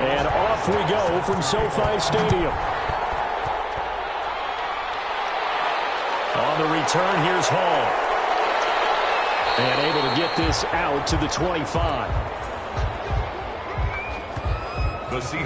And off we go from SoFi Stadium. On the return, here's Hall. And able to get this out to the 25.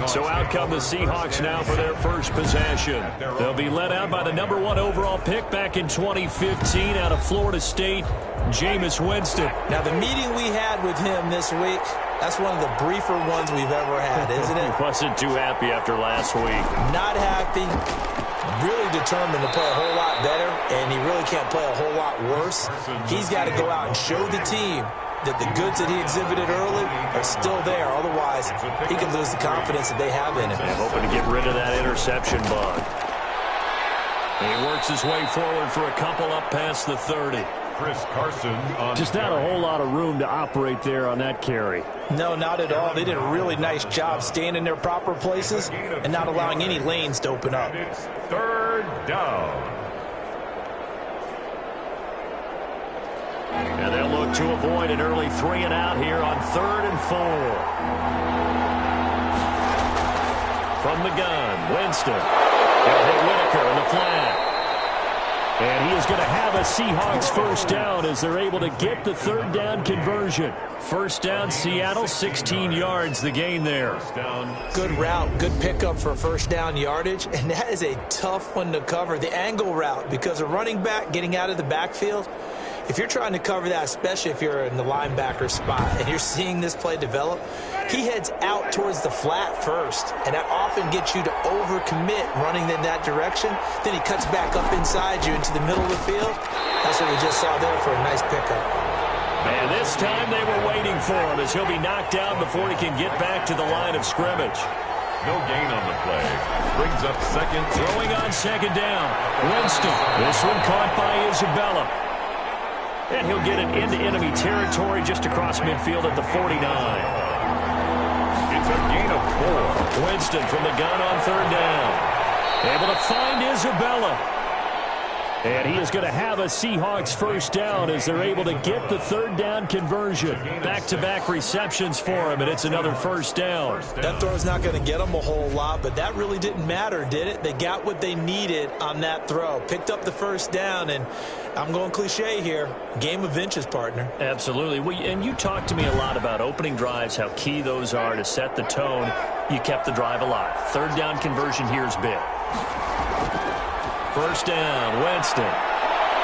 So out come the Seahawks now for their first possession. They'll be led out by the #1 overall pick back in 2015 out of Florida State, Jameis Winston. Now, the meeting we had with him this week, that's one of the briefer ones we've ever had, isn't it? He wasn't too happy after last week. Not happy. Really determined to play a whole lot better, and he really can't play a whole lot worse. He's got to go out and show the team that the goods that he exhibited early are still there. Otherwise, he could lose the confidence that they have in him. I'm hoping to get rid of that interception bug. He works his way forward for a couple up past the 30. Just not a whole lot of room to operate there on that carry. No, not at all. They did a really nice job staying in their proper places and not allowing any lanes to open up. It's 3rd down. And they'll look to avoid an early 3 and out here on 3rd and 4. From the gun, Winston. They'll hit Whitaker in the flat. And he is going to have a Seahawks first down as they're able to get the 3rd down conversion. First down, Seattle, 16 yards the gain there. Good route, good pickup for first down yardage, and that is a tough one to cover. The angle route, because a running back getting out of the backfield, if you're trying to cover that, especially if you're in the linebacker spot and you're seeing this play develop, he heads out towards the flat first, and that often gets you to overcommit running in that direction. Then he cuts back up inside you into the middle of the field. That's what we just saw there for a nice pickup. And this time they were waiting for him as he'll be knocked down before he can get back to the line of scrimmage. No gain on the play. Brings up second. Throwing on second down. Winston. This one caught by Isabella. And he'll get it into enemy territory just across midfield at the 49. It's a gain of 4. Winston from the gun on 3rd down. Able to find Isabella. And he is going to have a Seahawks first down as they're able to get the 3rd down conversion. Back-to-back receptions for him, and it's another first down. That throw is not going to get them a whole lot, but that really didn't matter, did it? They got what they needed on that throw. Picked up the first down, and I'm going cliche here. Game of inches, partner. Absolutely. Well, and you talked to me a lot about opening drives, how key those are to set the tone. You kept the drive alive. 3rd down conversion here is big. First down, Winston.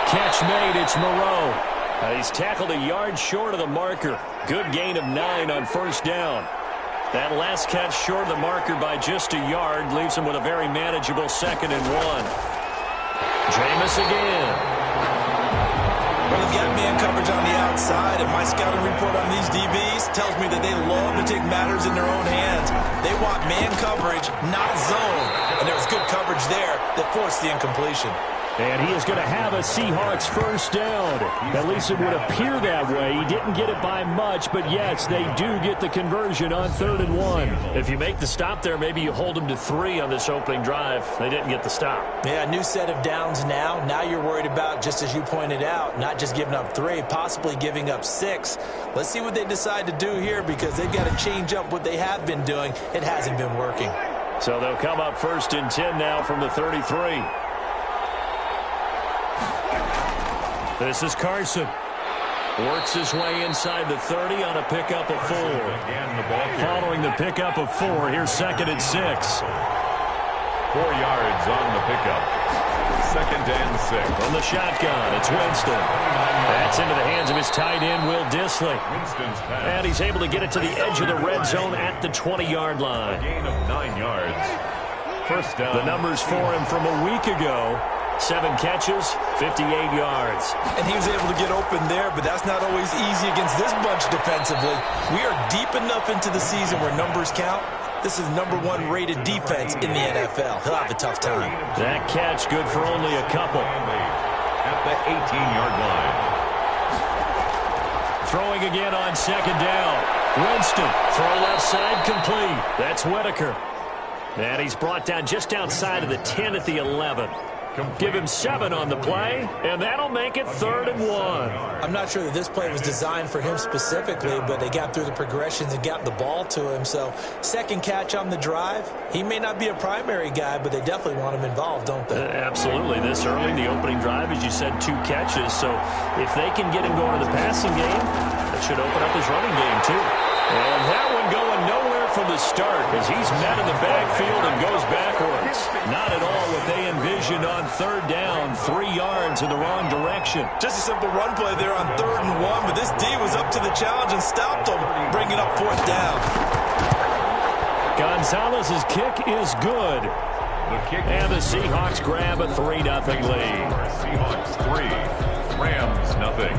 Catch made, it's Moreau. He's tackled a yard short of the marker. Good gain of 9 on first down. That last catch short of the marker by just a yard leaves him with a very manageable 2nd and 1. Jameis again. Well, they've got man coverage on the outside, and my scouting report on these DBs tells me that they love to take matters in their own hands. They want man coverage, not zone. And there was good coverage there that forced the incompletion. And he is going to have a Seahawks first down. At least it would appear that way. He didn't get it by much, but yes, they do get the conversion on 3rd and 1. If you make the stop there, maybe you hold them to 3 on this opening drive. They didn't get the stop. Yeah, new set of downs now. Now you're worried about, just as you pointed out, not just giving up 3, possibly giving up 6. Let's see what they decide to do here, because they've got to change up what they have been doing. It hasn't been working. So they'll come up 1st and 10 now from the 33. This is Carson. Works his way inside the 30 on a pickup of 4. Following the pickup of 4, here's 2nd and 6. 4 yards on the pickup. 2nd and 6. From the shotgun, it's Winston. That's into the hands of his tight end, Will Dissly. And he's able to get it to the edge of the red zone at the 20-yard line. Gain of 9 yards. First down. The numbers for him from a week ago. 7 catches, 58 yards. And he was able to get open there, but that's not always easy against this bunch defensively. We are deep enough into the season where numbers count. This is #1 rated defense in the NFL. He'll have a tough time. That catch good for only a couple. At the 18-yard line. Throwing again on 2nd down. Winston, throw left side, complete. That's Whitaker. And he's brought down just outside of the 10 at the 11. Give him 7 on the play, and that'll make it 3rd and 1. I'm not sure that this play was designed for him specifically, but they got through the progressions and got the ball to him. So, second catch on the drive. He may not be a primary guy, but they definitely want him involved, don't they? Absolutely. This early in the opening drive, as you said, 2 catches. So, if they can get him going in the passing game, that should open up his running game, too. And that one going nowhere from the start as he's met in the backfield and goes backwards. Not at all what they envisioned on 3rd down, 3 yards in the wrong direction. Just a simple run play there on 3rd and 1, but this D was up to the challenge and stopped him, bringing up 4th down. Gonzalez's kick is good. And the Seahawks grab a 3-0 lead. Seahawks 3, Rams nothing.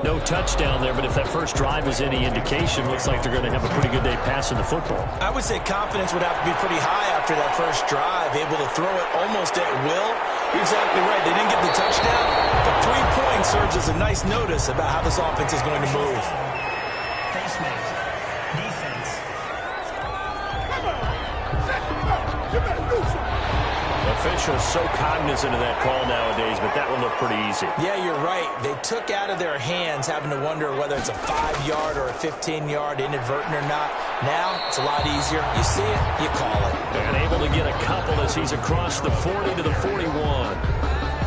No touchdown there, but if that first drive is any indication, looks like they're going to have a pretty good day passing the football. I would say confidence would have to be pretty high after that first drive, able to throw it almost at will. You're exactly right. They didn't get the touchdown, but 3 points serves as a nice notice about how this offense is going to move. Officials so cognizant of that call nowadays, but that one looked pretty easy. Yeah, you're right. They took out of their hands having to wonder whether it's a 5-yard or a 15-yard, inadvertent or not. Now, it's a lot easier. You see it, you call it. And able to get a couple as he's across the 40 to the 41.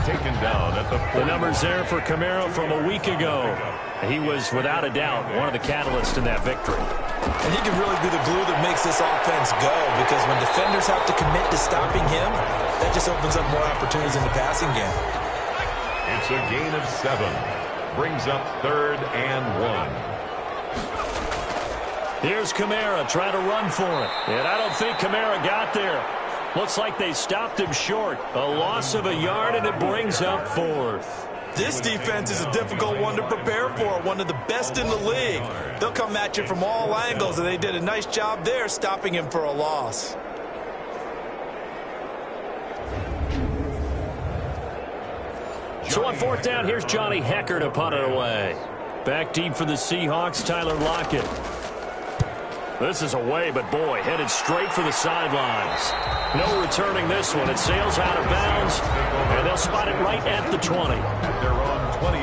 Taken down at the 40. The numbers there for Camaro from a week ago. He was, without a doubt, one of the catalysts in that victory. And he can really be the glue that makes this offense go, because when defenders have to commit to stopping him, that just opens up more opportunities in the passing game. It's a gain of 7. Brings up 3rd and 1. Here's Kamara trying to run for it. And I don't think Kamara got there. Looks like they stopped him short. A loss of a yard, and it brings up 4th. This defense is a difficult one to prepare for, one of the best in the league. They'll come at you from all angles, and they did a nice job there stopping him for a loss. So on 4th down, here's Johnny Hecker to punt it away. Back deep for the Seahawks, Tyler Lockett. This is away, but boy, headed straight for the sidelines. No returning this one. It sails out of bounds, and they'll spot it right at the 20.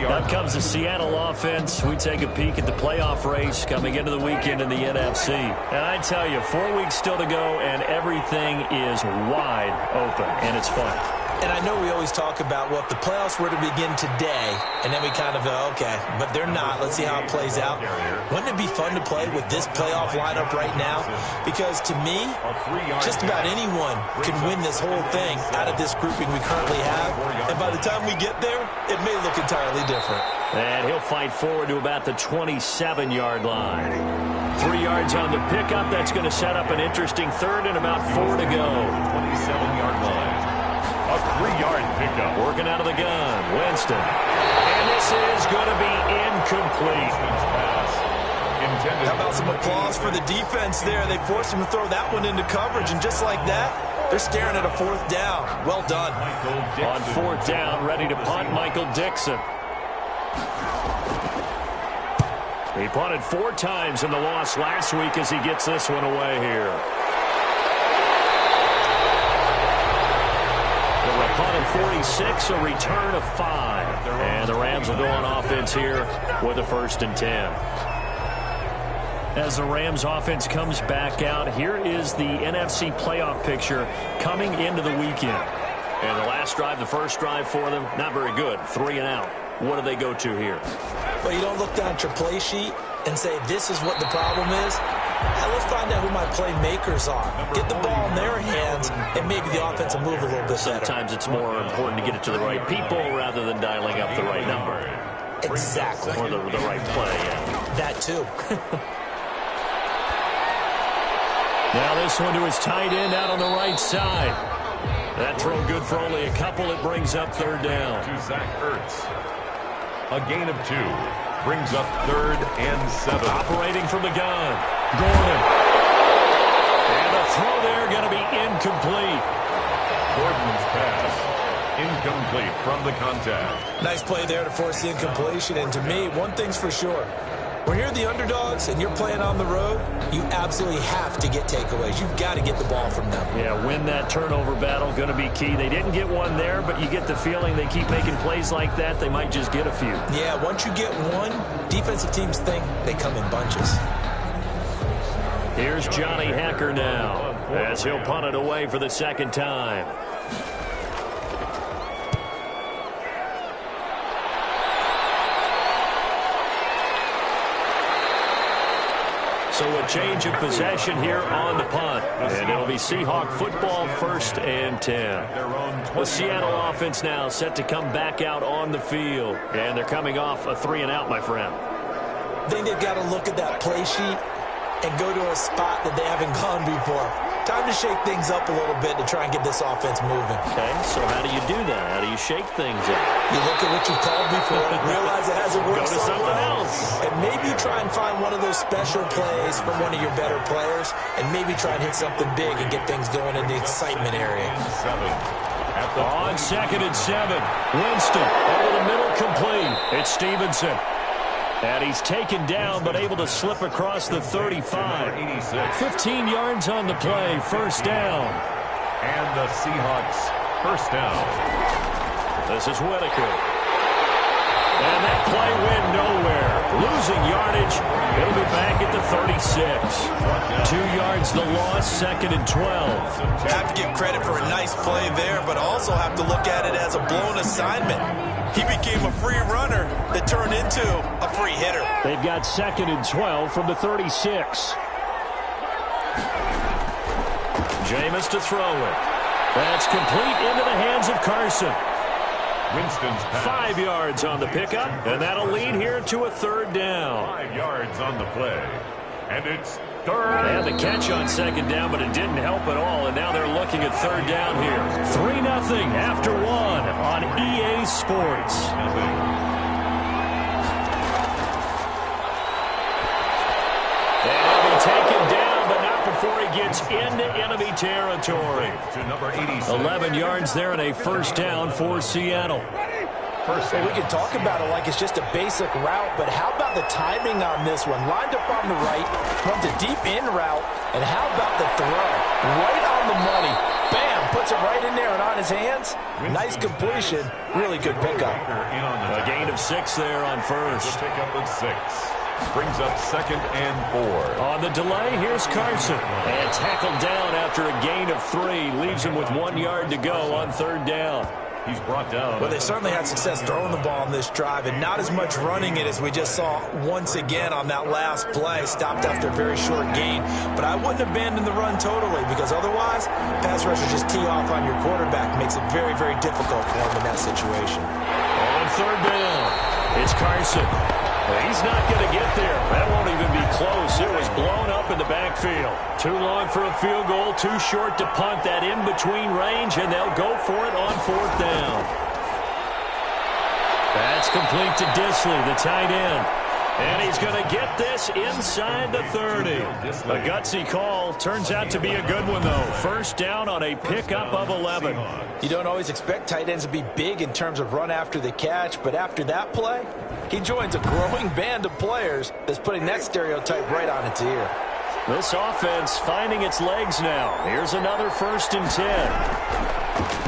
Up comes the Seattle offense. We take a peek at the playoff race coming into the weekend in the NFC. And I tell you, 4 weeks still to go, and everything is wide open, and it's fun. And I know we always talk about, well, if the playoffs were to begin today, and then we kind of go, okay, but they're not. Let's see how it plays out. Wouldn't it be fun to play with this playoff lineup right now? Because to me, just about anyone can win this whole thing out of this grouping we currently have. And by the time we get there, it may look entirely different. And he'll fight forward to about the 27-yard line. 3 yards on the pickup. That's going to set up an interesting 3rd and about 4 to go. 27-yard line. A 3-yard pickup. Working out of the gun. Winston. And this is going to be incomplete. How about some applause for the defense there? They forced him to throw that one into coverage, and just like that, they're staring at a 4th down. Well done. On 4th down, ready to punt, Michael Dixon. He punted 4 times in the loss last week as he gets this one away here. Punt of 46, a return of 5. And the Rams will go on offense here with a 1st and 10. As the Rams offense comes back out, here is the NFC playoff picture coming into the weekend. And the last drive, the first drive for them, not very good. 3 and out. What do they go to here? Well, you don't look down at your play sheet and say, this is what the problem is. Now let's find out who my playmakers are. Get the ball in their hands, and maybe the offense will move a little bit better. Sometimes it's more important to get it to the right people rather than dialing up the right number. Exactly. Or the right play, yeah. That too. Now this one to his tight end out on the right side. That throw good for only a couple. It brings up 3rd down. To Zach Ertz. A gain of 2. Brings up 3rd and 7. Operating from the gun. Gordon. And the throw there going to be incomplete. Gordon's pass. Incomplete from the contact. Nice play there to force the incompletion. And to me, one thing's for sure. When you're the underdogs and you're playing on the road, you absolutely have to get takeaways. You've got to get the ball from them. Yeah, win that turnover battle, going to be key. They didn't get one there, but you get the feeling they keep making plays like that, they might just get a few. Yeah, once you get one, defensive teams think they come in bunches. Here's Johnny Hacker now, as he'll punt it away for the second time. So a change of possession here on the punt. And it'll be Seahawk football, 1st and 10. The Seattle offense now set to come back out on the field. And they're coming off a 3-and-out, my friend. I think they've got to look at that play sheet and go to a spot that they haven't gone before. Time to shake things up a little bit to try and get this offense moving. Okay, so how do you do that? How do you shake things up? You look at what you've called before, realize it hasn't worked Go to something else. And maybe you try and find one of those special plays from one of your better players, and maybe try and hit something big and get things going in the excitement area. On 2nd and 7, Winston over the middle, complete. It's Stevenson. And he's taken down, but able to slip across the 35. 15 yards on the play, 1st down. And the Seahawks, 1st down. This is Whitaker. And that play went nowhere. Losing yardage. It'll be back at the 36. 2 yards the loss, 2nd and 12. Have to give credit for a nice play there, but also have to look at it as a blown assignment. He became a free runner that turned into a free hitter. They've got 2nd and 12 from the 36. Jameis to throw it. That's complete into the hands of Carson. Winston's pass. 5 yards on the pickup, and that'll lead here to a 3rd down. 5 yards on the play. And it's 3rd. They had the catch on 2nd down, but it didn't help at all, and now they're looking at 3rd down here. 3-0 after 1 on EA Sports. And he'll be taken down, but not before he gets into enemy territory. To number 86. 11 yards there and a 1st down for Seattle. Well, we can talk about it like it's just a basic route, but how about the timing on this one? Lined up on the right, runs a deep in route, and how about the throw? Right on the money. Bam, puts it right in there and on his hands. Nice completion. Really good pickup. A gain of 6 there on 1st. The pickup of 6. Brings up 2nd and 4. On the delay, here's Carson. And tackled down after a gain of 3. Leaves him with 1 yard to go on 3rd down. He's brought down. Well, they certainly had success throwing the ball on this drive, and not as much running it as we just saw once again on that last play. Stopped after a very short gain. But I wouldn't abandon the run totally, because otherwise, pass rushers just tee off on your quarterback. Makes it very, very difficult for him in that situation. On 3rd down, it's Carson. He's not going to get there. That won't even be close. It was blown up in the backfield. Too long for a field goal, too short to punt that in-between range, and they'll go for it on 4th down. That's complete to Disley, the tight end. And he's going to get this inside the 30. A gutsy call. Turns out to be a good one, though. 1st down on a pickup of 11. You don't always expect tight ends to be big in terms of run after the catch, but after that play, he joins a growing band of players that's putting that stereotype right on its ear. This offense finding its legs now. Here's another 1st and 10.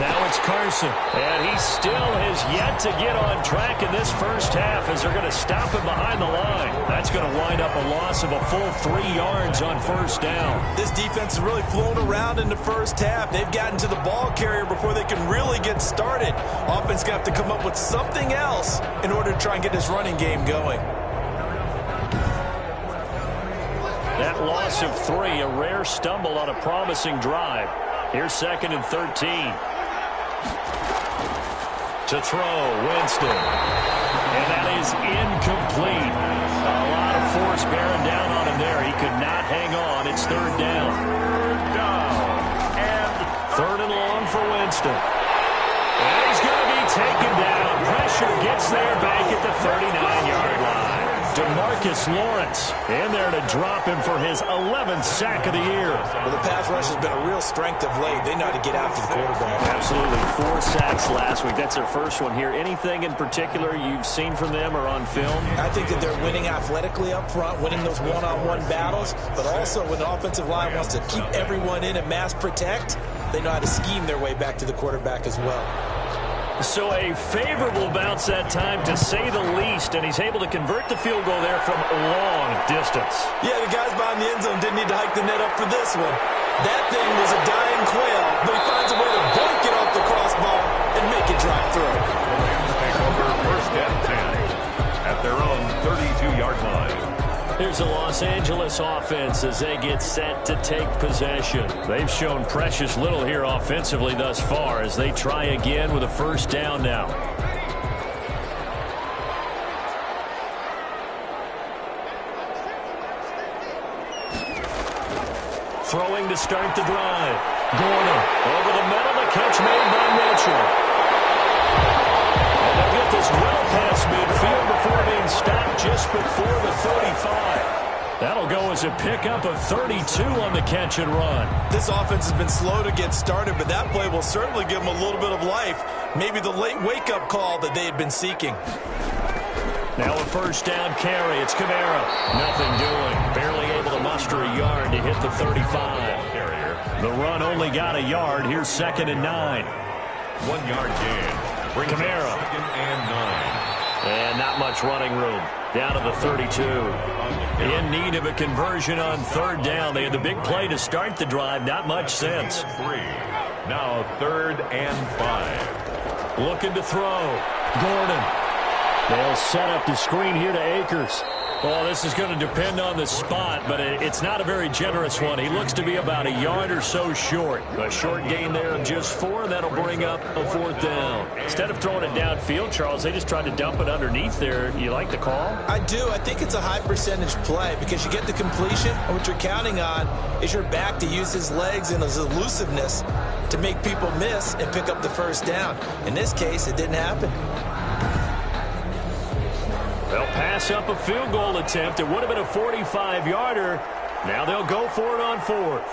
Now it's Carson, and he still has yet to get on track in this 1st half as they're going to stop him behind the line. That's going to wind up a loss of a full 3 yards on 1st down. This defense has really flown around in the 1st half. They've gotten to the ball carrier before they can really get started. Offense going to have to come up with something else in order to try and get this running game going. That loss of 3, a rare stumble on a promising drive. Here's 2nd and 13. To throw, Winston. And that is incomplete. A lot of force bearing down on him there. He could not hang on. It's 3rd down. 3rd down. And 3rd and long for Winston. And he's going to be taken down. Pressure gets there back at the 39-yard line. DeMarcus Lawrence in there to drop him for his 11th sack of the year. Well, the pass rush has been a real strength of late. They know how to get after the quarterback. Absolutely. 4 sacks last week. That's their first one here. Anything in particular you've seen from them or on film? I think that they're winning athletically up front, winning those one-on-one battles, but also when the offensive line wants to keep everyone in and mass protect, they know how to scheme their way back to the quarterback as well. So a favorable bounce that time, to say the least, and he's able to convert the field goal there from a long distance. Yeah, the guys behind the end zone didn't need to hike the net up for this one. That thing was a dying quail, but he finds a way to boink it off the crossbar and make it drop through. Take over first and 10 at their own 32-yard line. Here's the Los Angeles offense as they get set to take possession. They've shown precious little here offensively thus far as they try again with a first down now. Throwing to start the drive. Gordon over the middle, the catch made by Mitchell. And they'll get this well past midfield before being stopped just before the 35. That'll go as a pickup of 32 on the catch and run. This offense has been slow to get started, but that play will certainly give them a little bit of life. Maybe the late wake-up call that they had been seeking. Now a first down carry. It's Kamara. Nothing doing. Barely able to muster a yard to hit the 35. The run only got a yard. Here's 2nd and 9. 1-yard gain. Kamara. 2nd and 9. And not much running room. Down to the 32. In need of a conversion on 3rd down. They had the big play to start the drive. Not much sense. 3. Now 3rd and 5. Looking to throw. Gordon. They'll set up the screen here to Akers. Well, this is going to depend on the spot, but it's not a very generous one. He looks to be about a yard or so short. A short gain there of just 4, and that'll bring up a 4th down. Instead of throwing it downfield, Charles, they just tried to dump it underneath there. You like the call? I do. I think it's a high percentage play because you get the completion, and what you're counting on is your back to use his legs and his elusiveness to make people miss and pick up the first down. In this case, it didn't happen. They'll pass up a field goal attempt. It would have been a 45-yarder. Now they'll go for it on 4th.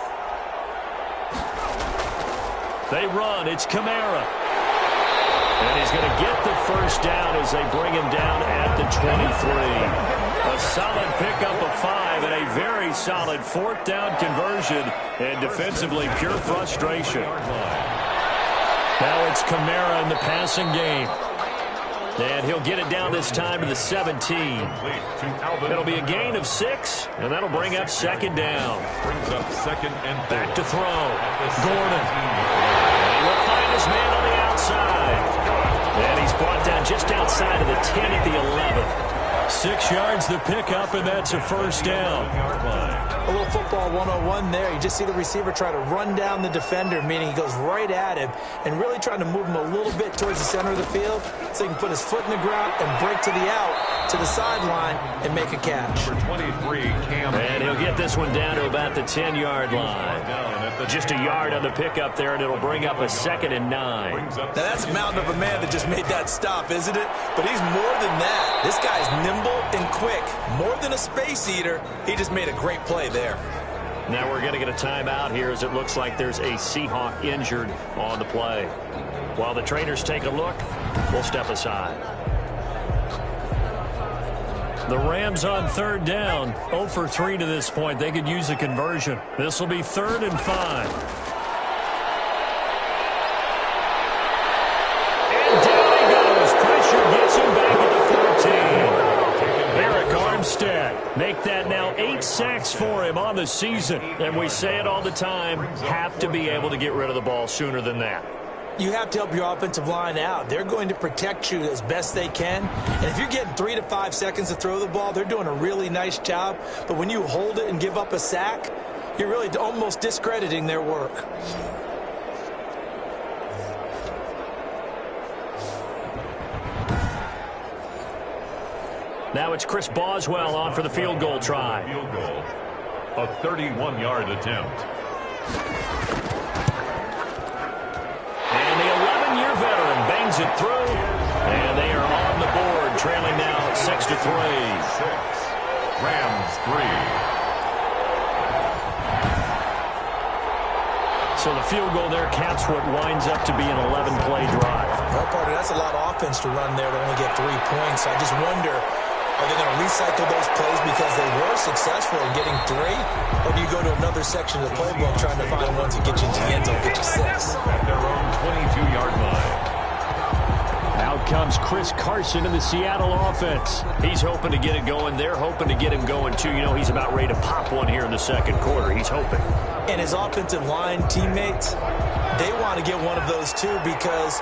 They run. It's Kamara. And he's going to get the first down as they bring him down at the 23. A solid pickup of 5 and a very solid 4th down conversion. And defensively, pure frustration. Now it's Kamara in the passing game. And he'll get it down this time to the 17. It'll be a gain of 6, and that'll bring up 2nd down. Brings up 2nd and 4. Back to throw. Gordon. And he will find his man on the outside. And he's brought down just outside of the 10 at the 11. 6 yards the pickup, and that's a first down. A little football 101 there. You just see the receiver try to run down the defender, meaning he goes right at him and really trying to move him a little bit towards the center of the field so he can put his foot in the ground and break to the out, to the sideline, and make a catch. For 23, Cam. And he'll get this one down to about the 10-yard line. Just a yard on the pickup there, and it'll bring up a 2nd and 9. Now that's a mountain of a man that just made that stop, isn't it? But he's more than that. This guy's nimble and quick. More than a space eater, he just made a great play there. Now we're going to get a timeout here as it looks like there's a Seahawk injured on the play. While the trainers take a look, we'll step aside. The Rams on 3rd down, 0 for 3 to this point. They could use a conversion. This will be 3rd and 5. And down he goes. Pressure gets him back at the 14. Eric Armstead make that now 8 sacks for him on the season. And we say it all the time, have to be able to get rid of the ball sooner than that. You have to help your offensive line out. They're going to protect you as best they can. And if you're getting 3 to 5 seconds to throw the ball, they're doing a really nice job. But when you hold it and give up a sack, you're really almost discrediting their work. Now it's Chris Boswell on for the field goal try. Field goal. A 31-yard attempt. And the 11-year veteran bangs it through. And they are on the board, trailing now 6-3. Rams 3. So the field goal there caps what winds up to be an 11-play drive. Well, partner, that's a lot of offense to run there to only get 3 points. I just wonder, are they going to recycle those plays because they were successful in getting 3? Or do you go to another section of the playbook trying to find ones that get you into the end zone, get you 6? At their own 22-yard line. Out comes Chris Carson in the Seattle offense. He's hoping to get it going. They're hoping to get him going, too. You know, he's about ready to pop one here in the second quarter. He's hoping. And his offensive line teammates, they want to get one of those, too, because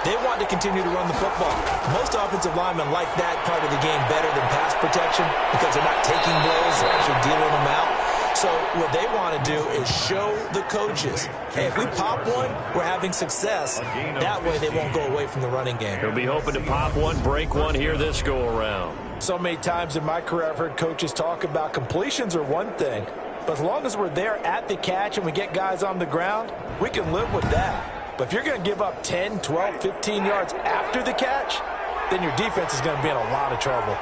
they want to continue to run the football. Most offensive linemen like that part of the game better than pass protection because they're not taking blows, they're actually dealing them out. So what they want to do is show the coaches, hey, if we pop one, we're having success. That way they won't go away from the running game. He'll be hoping to pop one, break one here this go-around. So many times in my career I've heard coaches talk about completions are one thing, but as long as we're there at the catch and we get guys on the ground, we can live with that. But if you're going to give up 10, 12, 15 yards after the catch, then your defense is going to be in a lot of trouble.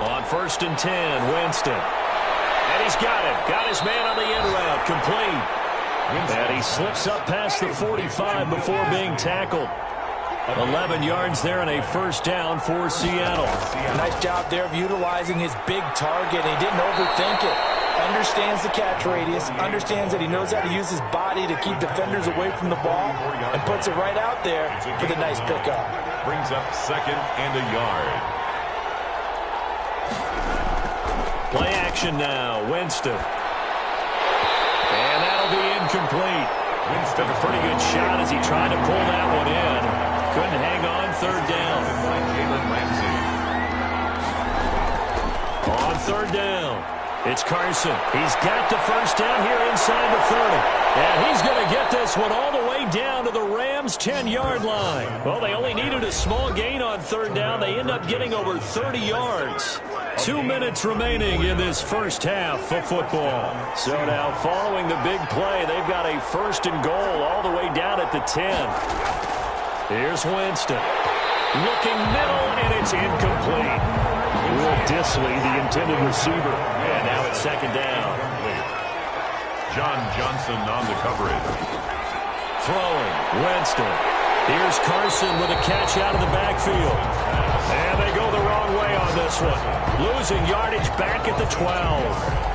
On 1st and 10, Winston. And he's got it. Got his man on the end route. Complete. And he slips up past the 45 before being tackled. 11 yards there and a first down for Seattle. Nice job there of utilizing his big target. He didn't overthink it. Understands the catch radius. Understands that he knows how to use his body to keep defenders away from the ball. And puts it right out there for the nice pickup. Brings up 2nd and a yard. Play action now. Winston. And that'll be incomplete. Winston took a pretty good shot as he tried to pull that one in. Couldn't hang on. 3rd down. On 3rd down, it's Carson. He's got the first down here inside the 30. And he's going to get this one all the way down to the Rams' 10-yard line. Well, they only needed a small gain on 3rd down. They end up getting over 30 yards. 2 minutes remaining in this first half of football. So now following the big play, they've got a 1st and goal all the way down at the 10. Here's Winston. Looking middle, and it's incomplete. Will Disley, the intended receiver. And now it's 2nd down. John Johnson on the coverage. Throwing, Winston. Here's Carson with a catch out of the backfield. And they go the wrong way on this one. Losing yardage back at the 12.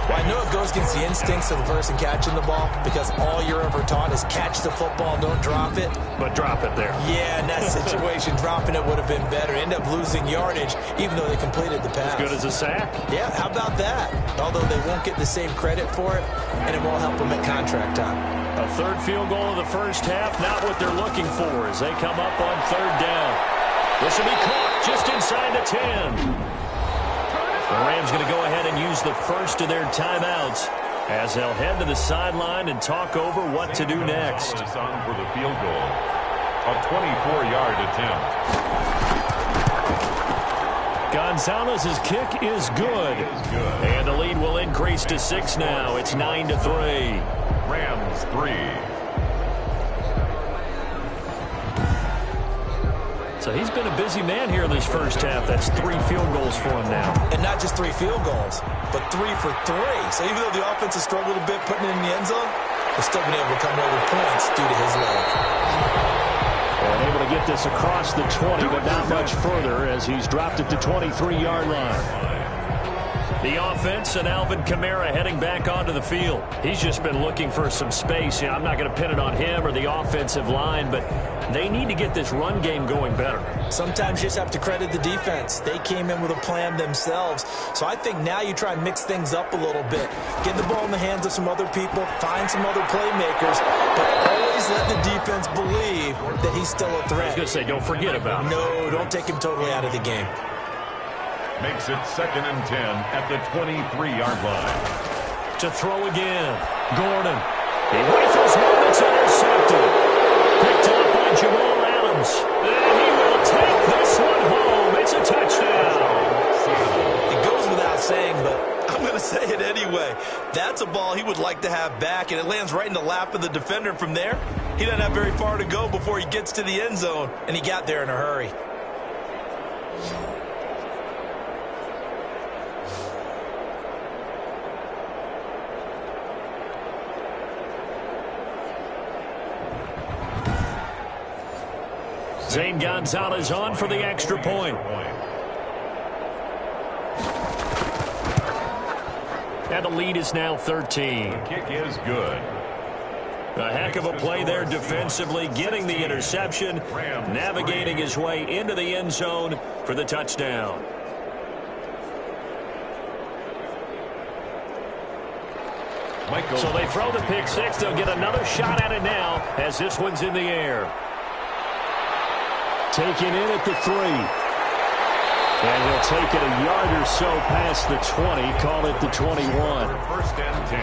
Well, I know it goes against the instincts of the person catching the ball because all you're ever taught is catch the football, don't drop it. But drop it there. Yeah, in that situation, dropping it would have been better. End up losing yardage even though they completed the pass. As good as a sack? Yeah, how about that? Although they won't get the same credit for it, and it won't help them at contract time. A 3rd field goal of the first half, not what they're looking for as they come up on 3rd down. This will be caught just inside the 10. The Rams going to go ahead and use the first of their timeouts as they'll head to the sideline and talk over what to do next. On for the field goal. A 24-yard attempt. Gonzalez's kick is good. And the lead will increase to 6 now. It's 9-3. Rams 3. So he's been a busy man here in this first half. That's 3 field goals for him now. And not just 3 field goals, but 3 for 3. So even though the offense has struggled a bit putting it in the end zone, they've still been able to come away with points due to his leg. And able to get this across the 20, but not much further as he's dropped it to 23-yard line. The offense and Alvin Kamara heading back onto the field. He's just been looking for some space. You know, I'm not going to pin it on him or the offensive line, but they need to get this run game going better. Sometimes you just have to credit the defense. They came in with a plan themselves. So I think now you try and mix things up a little bit. Get the ball in the hands of some other people, find some other playmakers, but always let the defense believe that he's still a threat. I was going to say, don't forget about him. No, don't take him totally out of the game. Makes it 2nd and 10 at the 23-yard line. To throw again. Gordon. He rifles one that's intercepted. Picked up by Jamal Adams. And he will take this one home. It's a touchdown. It goes without saying, but I'm going to say it anyway. That's a ball he would like to have back, and it lands right in the lap of the defender from there. He doesn't have very far to go before he gets to the end zone, and he got there in a hurry. Zane Gonzalez on for the extra point. And the lead is now 13. The kick is good. A heck of a play there defensively, getting the interception, navigating his way into the end zone for the touchdown. So they throw the pick six. They'll get another shot at it now as this one's in the air. Taken in at the 3. And he'll take it a yard or so past the 20, call it the 21. First and 10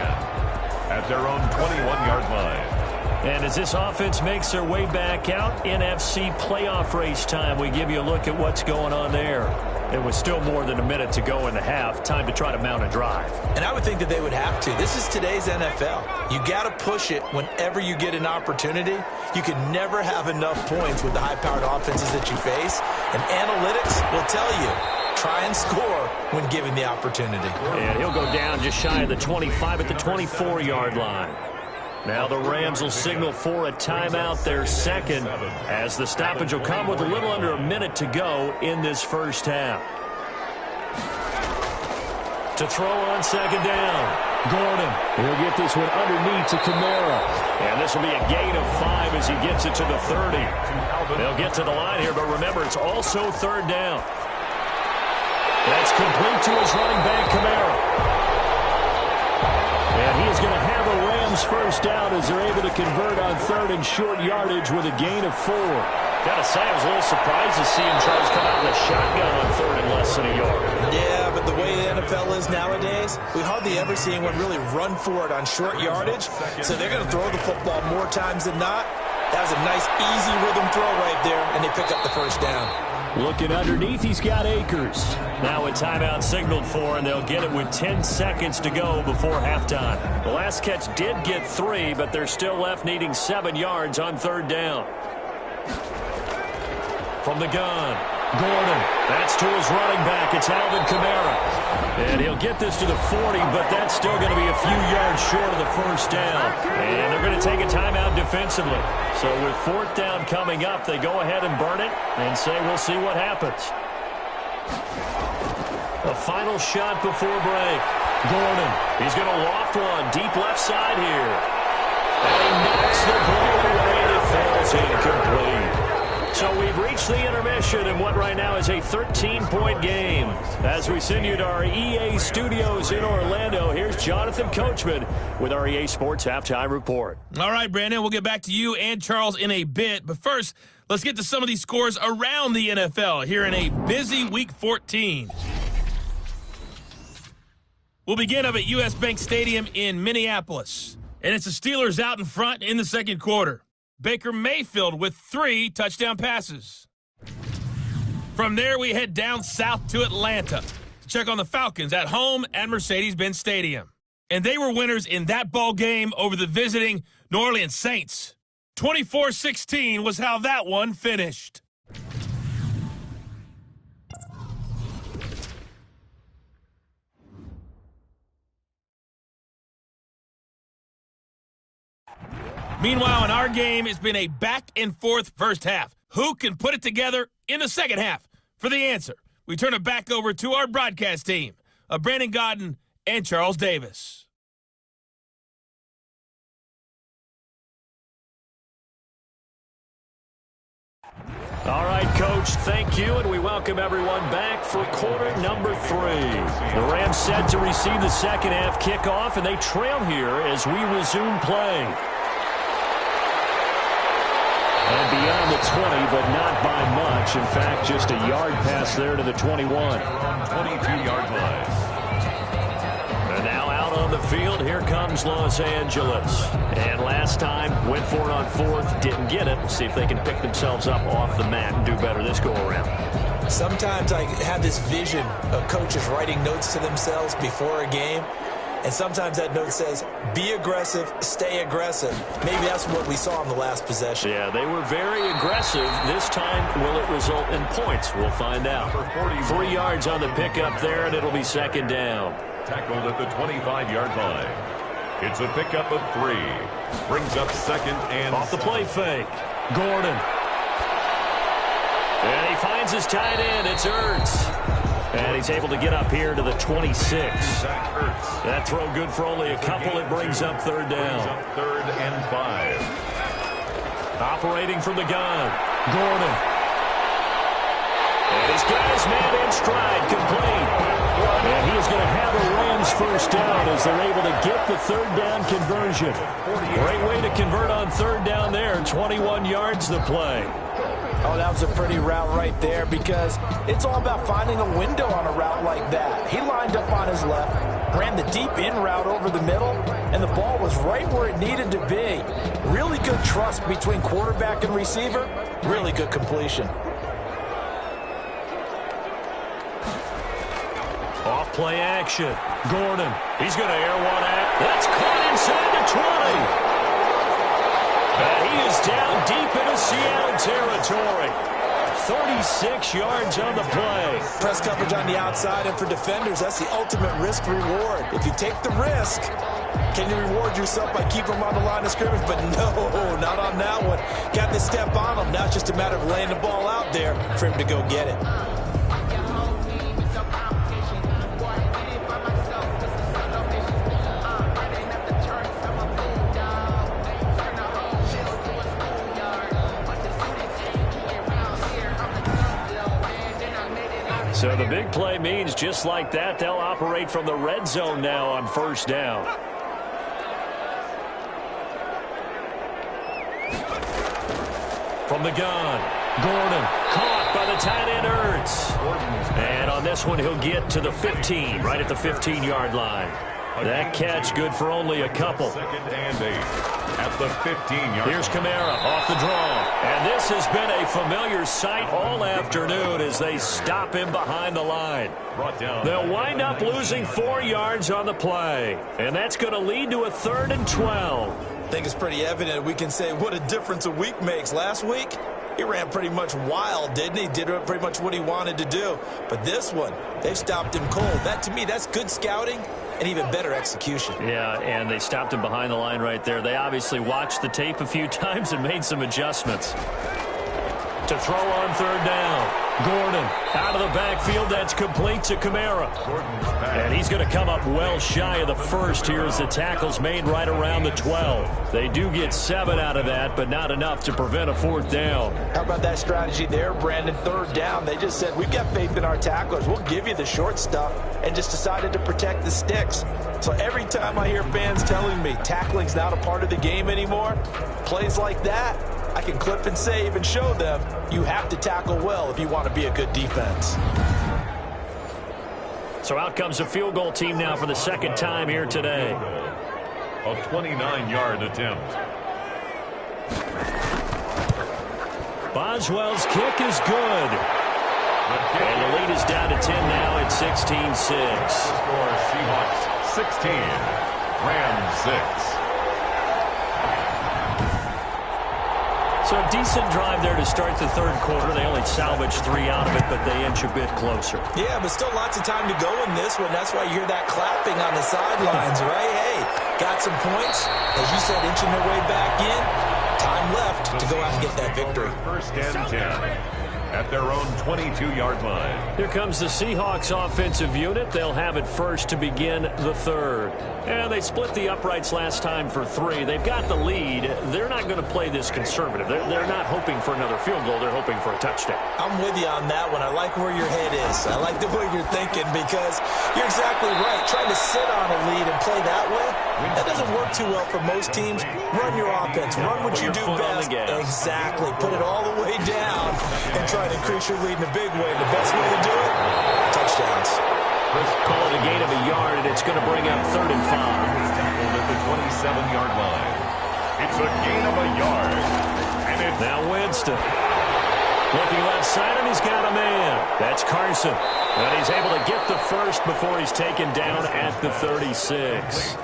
at their own 21-yard line. And as this offense makes their way back out, NFC playoff race time, we give you a look at what's going on there. It was still more than a minute to go in the half. Time to try to mount a drive. And I would think that they would have to. This is today's NFL. You got to push it whenever you get an opportunity. You can never have enough points with the high-powered offenses that you face. And analytics will tell you, try and score when given the opportunity. And he'll go down just shy of the 25 at the 24-yard line. Now the Rams will signal for a timeout, their second, as the stoppage will come with a little under a minute to go in this first half. To throw on second down, Gordon. He'll get this one underneath to Kamara. And this will be a gain of 5 as he gets it to the 30. They'll get to the line here, but remember, it's also third down. That's complete to his running back, Kamara. And he is going to have a Rams first down as they're able to convert on third and short yardage with a gain of 4. Gotta say, I was a little surprised to see him Charles come out with a shotgun on third and less than a yard. Yeah, but the way the NFL is nowadays, we hardly ever see anyone really run for it on short yardage. So they're going to throw the football more times than not. That was a nice, easy rhythm throw right there, and they pick up the first down. Looking underneath, he's got Akers. Now a timeout signaled for, and they'll get it with 10 seconds to go before halftime. The last catch did get 3, but they're still left needing 7 yards on third down. From the gun, Gordon. That's to his running back. It's Alvin Kamara. And he'll get this to the 40, but that's still going to be a few yards short of the first down. And they're going to take a timeout defensively. So with fourth down coming up, they go ahead and burn it and say we'll see what happens. A final shot before break. Gordon, he's going to loft one deep left side here. And he knocks the ball away and it falls incomplete. So we've reached the intermission in what right now is a 13-point game. As we send you to our EA studios in Orlando, here's Jonathan Coachman with our EA Sports Halftime Report. All right, Brandon, we'll get back to you and Charles in a bit. But first, let's get to some of these scores around the NFL here in a busy Week 14. We'll begin up at U.S. Bank Stadium in Minneapolis. And it's the Steelers out in front in the second quarter. Baker Mayfield with 3 touchdown passes. From there, we head down south to Atlanta to check on the Falcons at home at Mercedes-Benz Stadium. And they were winners in that ball game over the visiting New Orleans Saints. 24-16 was how that one finished. Meanwhile, in our game, it's been a back-and-forth first half. Who can put it together in the second half? For the answer, we turn it back over to our broadcast team of Brandon Godden and Charles Davis. All right, Coach, thank you, and we welcome everyone back for quarter number 3. The Rams set to receive the second half kickoff, and they trail here as we resume play. And beyond the 20, but not by much. In fact, just a yard pass there to the 21. 22-yard line. And now out on the field, here comes Los Angeles. And last time, went for it on fourth, didn't get it. See if they can pick themselves up off the mat and do better this go-around. Sometimes I have this vision of coaches writing notes to themselves before a game. And sometimes that note says, be aggressive, stay aggressive. Maybe that's what we saw in the last possession. Yeah, they were very aggressive. This time, will it result in points? We'll find out. 3 yards on the pickup there, and it'll be second down. Tackled at the 25-yard line. It's a pickup of 3. Brings up second and off the play fake. Gordon. And he finds his tight end. It's Ertz. And he's able to get up here to the 26. That throw good for only a couple. It brings up third down. Third and 5. Operating from the gun. Gordon. And his guy's man in stride, complete. And he is going to have a Rams first down as they're able to get the third down conversion. Great way to convert on third down there. 21 yards the play. Oh, that was a pretty route right there because it's all about finding a window on a route like that. He lined up on his left, ran the deep in route over the middle, and the ball was right where it needed to be. Really good trust between quarterback and receiver. Really good completion. Off play action. Gordon. He's going to air one out. That's caught inside the 20. And he is down deep into Seattle territory. 36 yards on the play. Press coverage on the outside, and for defenders, that's the ultimate risk-reward. If you take the risk, can you reward yourself by keeping them on the line of scrimmage? But no, not on that one. Got to step on them. Now it's just a matter of laying the ball out there for him to go get it. So the big play means just like that, they'll operate from the red zone now on first down. From the gun, Gordon caught by the tight end Ertz. And on this one, he'll get to the 15, right at the 15-yard line. That catch good for only a couple. Second and 8 at the 15-yard. Here's Kamara off the draw. And this has been a familiar sight all afternoon as they stop him behind the line. They'll wind up losing 4 yards on the play. And that's going to lead to a 3rd and 12. I think it's pretty evident we can say what a difference a week makes. Last week, he ran pretty much wild, didn't he? Did pretty much what he wanted to do. But this one, they stopped him cold. That, to me, that's good scouting and even better execution. Yeah, and they stopped him behind the line right there. They obviously watched the tape a few times and made some adjustments. To throw on third down. Gordon out of the backfield. That's complete to Kamara. And he's going to come up well shy of the first here as the tackle's made right around the 12. They do get 7 out of that, but not enough to prevent a 4th down. How about that strategy there, Brandon? Third down. They just said, we've got faith in our tacklers. We'll give you the short stuff, and just decided to protect the sticks. So every time I hear fans telling me tackling's not a part of the game anymore, plays like that, I can clip and save and show them you have to tackle well if you want to be a good defense. So out comes a field goal team now for the second time here today. A 29-yard attempt. Boswell's kick is good. And the lead is down to 10 now at 16-6. Score Seahawks 16, Rams 6. So a decent drive there to start the third quarter. They only salvaged 3 out of it, but they inch a bit closer. Yeah, but still lots of time to go in this one. That's why you hear that clapping on the sidelines, right? Hey, got some points. As you said, inching their way back in. Time left to go out and get that victory. First and 10 at their own 22-yard line. Here comes the Seahawks offensive unit. They'll have it first to begin the third. And they split the uprights last time for 3. They've got the lead. They're not going to play this conservative. They're not hoping for another field goal. They're hoping for a touchdown. I'm with you on that one. I like where your head is. I like the way you're thinking because you're exactly right. Trying to sit on a lead and play that way, that doesn't work too well for most teams. Run your offense. Run what you do best. Exactly. Put it all the way down and try to increase your lead in a big way. The best way to do it, touchdowns. Call it a gain of a yard, and it's going to bring up 3rd and 5. Tackled at the 27-yard line. It's a gain of a yard. And it's now Winston. Looking left side, and he's got a man. That's Carson. And he's able to get the first before he's taken down at the 36.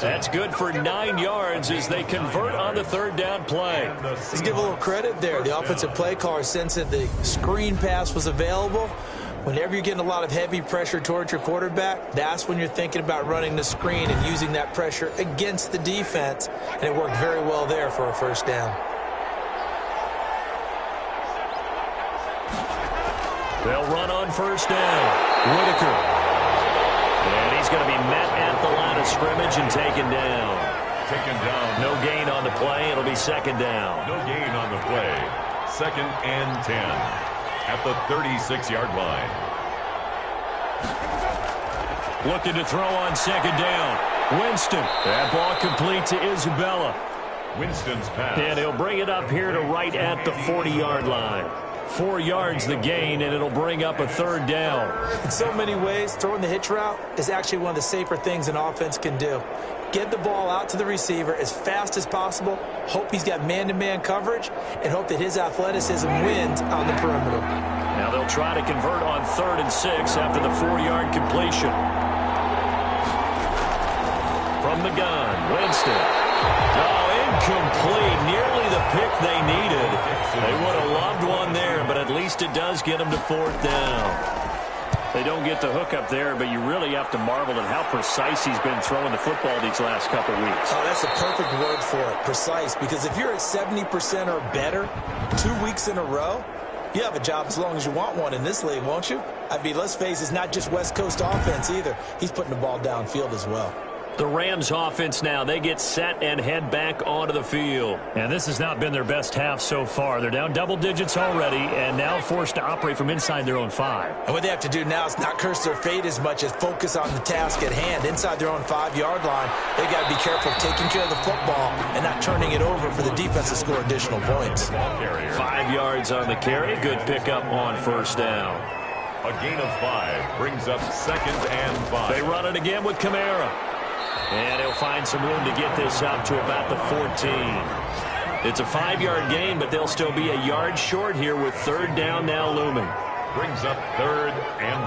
That's good for 9 yards as they convert on the third down play. Let's give a little credit there. The offensive play caller sensed that the screen pass was available. Whenever you're getting a lot of heavy pressure towards your quarterback, that's when you're thinking about running the screen and using that pressure against the defense. And it worked very well there for a first down. They'll run on first down. Whitaker. And he's going to be met at the line of scrimmage and taken down. No gain on the play. It'll be second down. No gain on the play. 2nd and 10 at the 36-yard line. Looking to throw on second down. Winston. That ball complete to Isabella. Winston's pass. And he'll bring it up here to right at the 40-yard line. 4 yards the gain, and it'll bring up a third down. In so many ways, throwing the hitch route is actually one of the safer things an offense can do. Get the ball out to the receiver as fast as possible, hope he's got man-to-man coverage, and hope that his athleticism wins on the perimeter. Now they'll try to convert on 3rd and 6 after the 4-yard completion. From the gun, Winston. Incomplete. Nearly the pick they needed. They would have loved one there, but at least it does get them to 4th down. They don't get the hook up there, but you really have to marvel at how precise he's been throwing the football these last couple of weeks. Oh, that's the perfect word for it, precise, because if you're at 70% or better 2 weeks in a row, you have a job as long as you want one in this league, won't you? I mean, let's face it, it's not just West Coast offense either. He's putting the ball downfield as well. The Rams offense now, they get set and head back onto the field. And this has not been their best half so far. They're down double digits already and now forced to operate from inside their own 5. And what they have to do now is not curse their fate as much as focus on the task at hand. Inside their own 5-yard line, they got to be careful taking care of the football and not turning it over for the defense to score additional points. 5 yards on the carry. Good pickup on first down. A gain of 5 brings up 2nd and 5. They run it again with Kamara. And he'll find some room to get this up to about the 14. It's a 5-yard gain, but they'll still be a yard short here with 3rd down now looming. Brings up 3rd and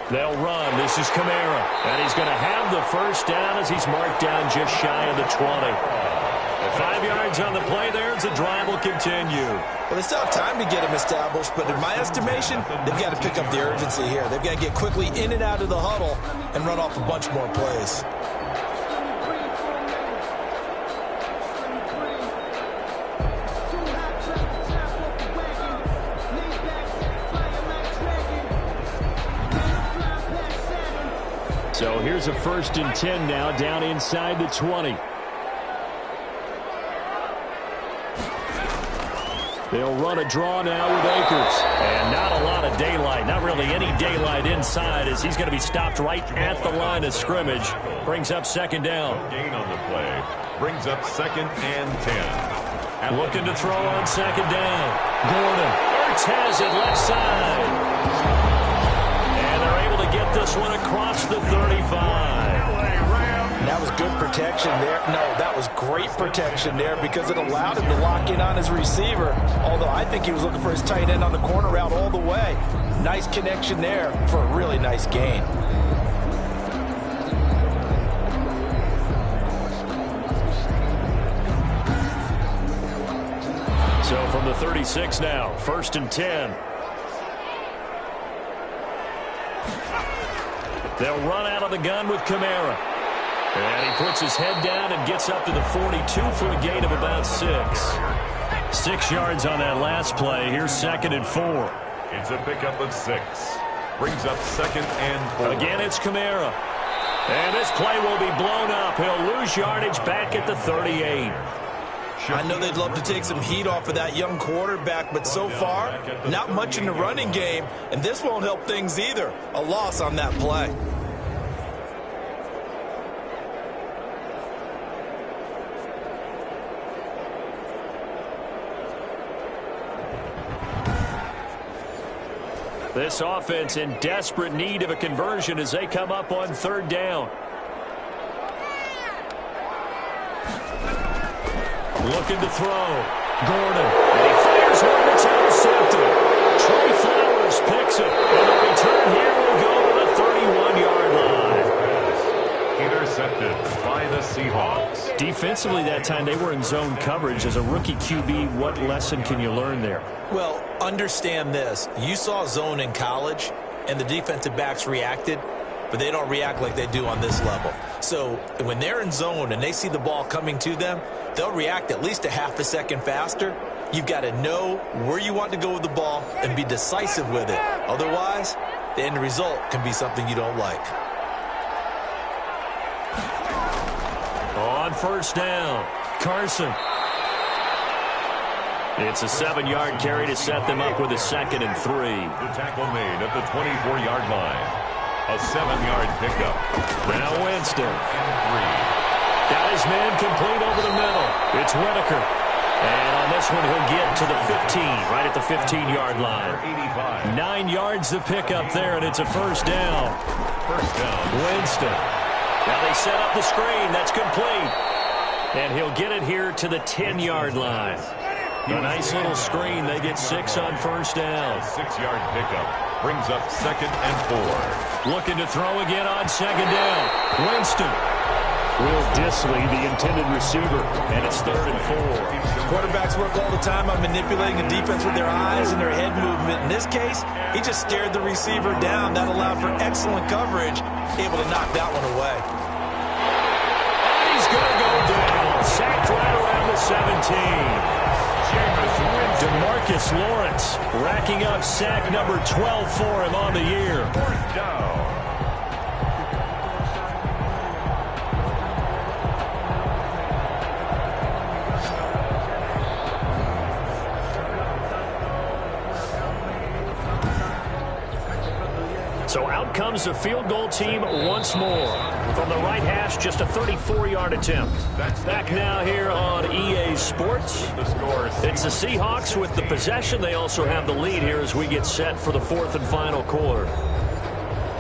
1. They'll run. This is Kamara. And he's going to have the first down as he's marked down just shy of the 20. 5 yards on the play there as the drive will continue. Well, they still have time to get him established, but in my estimation, they've got to pick up the urgency here. They've got to get quickly in and out of the huddle and run off a bunch more plays. So here's a 1st and 10 now down inside the 20. They'll run a draw now with Akers. And not a lot of daylight. Not really any daylight inside as he's going to be stopped right at the line of scrimmage. Brings up 2nd down. Gain on the play. Brings up 2nd and 10. And looking to throw on 2nd down. Gordon. Ertz has it left side. And they're able to get this one across the 35. That was good protection there. No, that was great protection there because it allowed him to lock in on his receiver. Although I think he was looking for his tight end on the corner route all the way. Nice connection there for a really nice gain. So from the 36 now, 1st and 10. They'll run out of the gun with Kamara. And he puts his head down and gets up to the 42 for a gain of about 6. 6 yards on that last play. Here's 2nd and 4. It's a pickup of 6. Brings up 2nd and 4. Again, it's Kamara. And this play will be blown up. He'll lose yardage back at the 38. I know they'd love to take some heat off of that young quarterback, but so far, not much in the running game, and this won't help things either. A loss on that play. This offense in desperate need of a conversion as they come up on 3rd down. Looking to throw. Gordon. And he fires one that's intercepted. Trey Flowers picks it. And the return here will go to the 31-yard line. Intercepted by the Seahawks. Defensively that time, they were in zone coverage. As a rookie QB, what lesson can you learn there? Well, understand this. You saw zone in college, and the defensive backs reacted, but they don't react like they do on this level. So when they're in zone and they see the ball coming to them, they'll react at least a half a second faster. You've got to know where you want to go with the ball and be decisive with it. Otherwise, the end result can be something you don't like. On first down, Carson. It's a 7-yard carry to set them up with a 2nd and 3. The tackle made at the 24-yard line. A 7-yard pickup. Now Winston. And 3. Got his man complete over the middle. It's Whitaker. And on this one, he'll get to the 15, right at the 15-yard line. 85. 9 yards to pick up there, and it's a first down. First down. Winston. Now they set up the screen. That's complete. And he'll get it here to the 10-yard line. A nice little screen. They get 6 on first down. 6-yard pickup. Brings up 2nd and 4. Looking to throw again on 2nd down. Winston. Will Disley, the intended receiver, and it's 3rd and 4. Quarterbacks work all the time on manipulating the defense with their eyes and their head movement. In this case, he just stared the receiver down. That allowed for excellent coverage, able to knock that one away. And he's going to go down. Sacked right around the 17. DeMarcus Lawrence racking up sack number 12 for him on the year. 4th down. So out comes the field goal team once more. From the right hash, just a 34-yard attempt. Back now here on EA Sports. It's the Seahawks with the possession. They also have the lead here as we get set for the 4th and final quarter.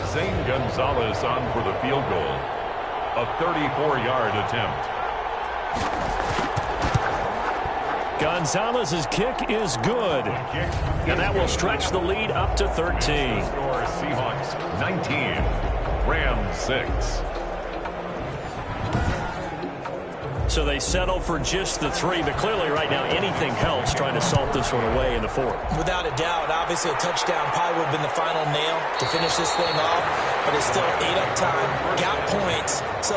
Zane Gonzalez on for the field goal. A 34-yard attempt. Gonzalez's kick is good. And that will stretch the lead up to 13. Score Seahawks 19. Rams 6. So they settle for just the 3, but clearly right now anything helps trying to salt this one away in the 4th. Without a doubt, obviously a touchdown probably would have been the final nail to finish this thing off, but it's still ate up time, got points, so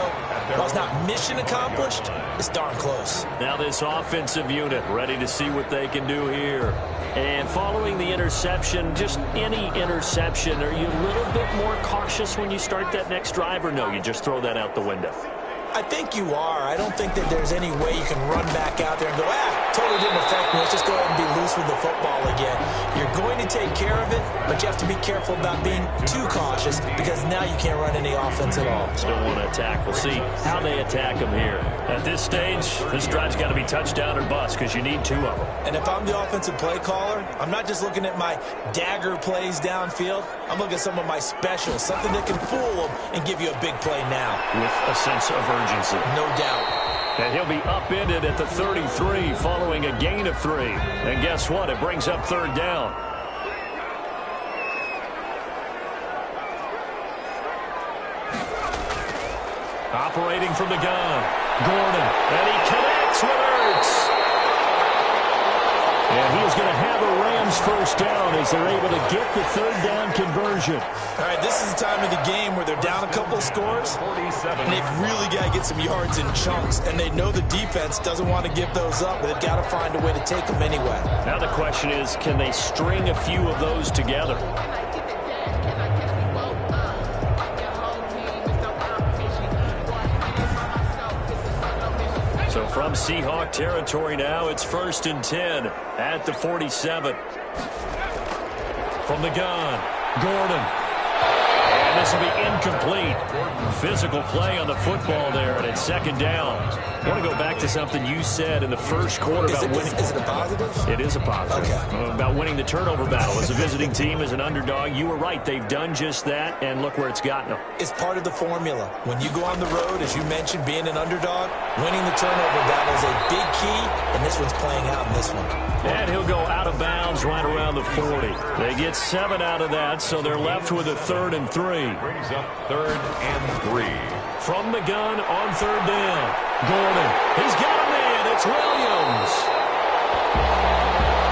while it's not mission accomplished, it's darn close. Now this offensive unit ready to see what they can do here. And following the interception, just any interception, are you a little bit more cautious when you start that next drive, or no, you just throw that out the window? I think you are. I don't think that there's any way you can run back out there and go, totally didn't affect me. Let's just go ahead and be loose with the football again. You're going to take care of it, but you have to be careful about being too cautious because now you can't run any offense at all. Still want to attack. We'll see how they attack them here. At this stage, this drive's got to be touchdown or bust because you need 2 of them. And if I'm the offensive play caller, I'm not just looking at my dagger plays downfield. I'm looking at some of my specials, something that can fool them and give you a big play now. With a sense of urgency. No doubt. And he'll be upended at the 33 following a gain of 3. And guess what? It brings up 3rd down. Operating from the gun. Gordon. And he connects with Ertz. And he is going to have a Rams first down as they're able to get the 3rd down conversion. All right, this is the time of the game where they're down a couple of scores, and they've really got to get some yards in chunks, and they know the defense doesn't want to give those up, but they've got to find a way to take them anyway. Now the question is, can they string a few of those together? So from Seahawk territory now, it's 1st and 10 at the 47. From the gun, Gordon. And this will be incomplete. Physical play on the football there, and it's second down. I want to go back to something you said in the first quarter about winning. Is it a positive? It is a positive. Okay. About winning the turnover battle. As a visiting team, as an underdog, you were right. They've done just that, and look where it's gotten them. It's part of the formula. When you go on the road, as you mentioned, being an underdog, winning the turnover battle is a big key, and this one's playing out in this one. And he'll go out of bounds right around the 40. They get 7 out of that, so they're left with a 3rd and 3. Brings up 3rd and 3. From the gun on 3rd down. Gordon. He's got a man. It's Williams.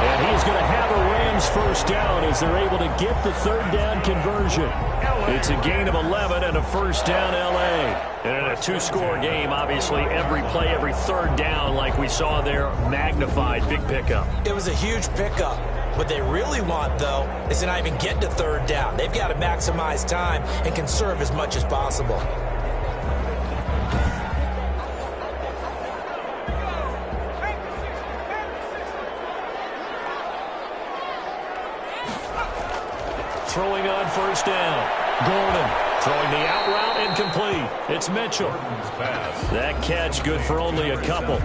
And he's going to have a Rams first down as they're able to get the 3rd down conversion. It's a gain of 11 and a first down L.A. And in a 2-score game, obviously, every play, every 3rd down, like we saw there, magnified. Big pickup. It was a huge pickup. What they really want, though, is to not even get to 3rd down. They've got to maximize time and conserve as much as possible. Throwing on first down. Gordon throwing the out route incomplete. It's Mitchell. That catch good for only a couple.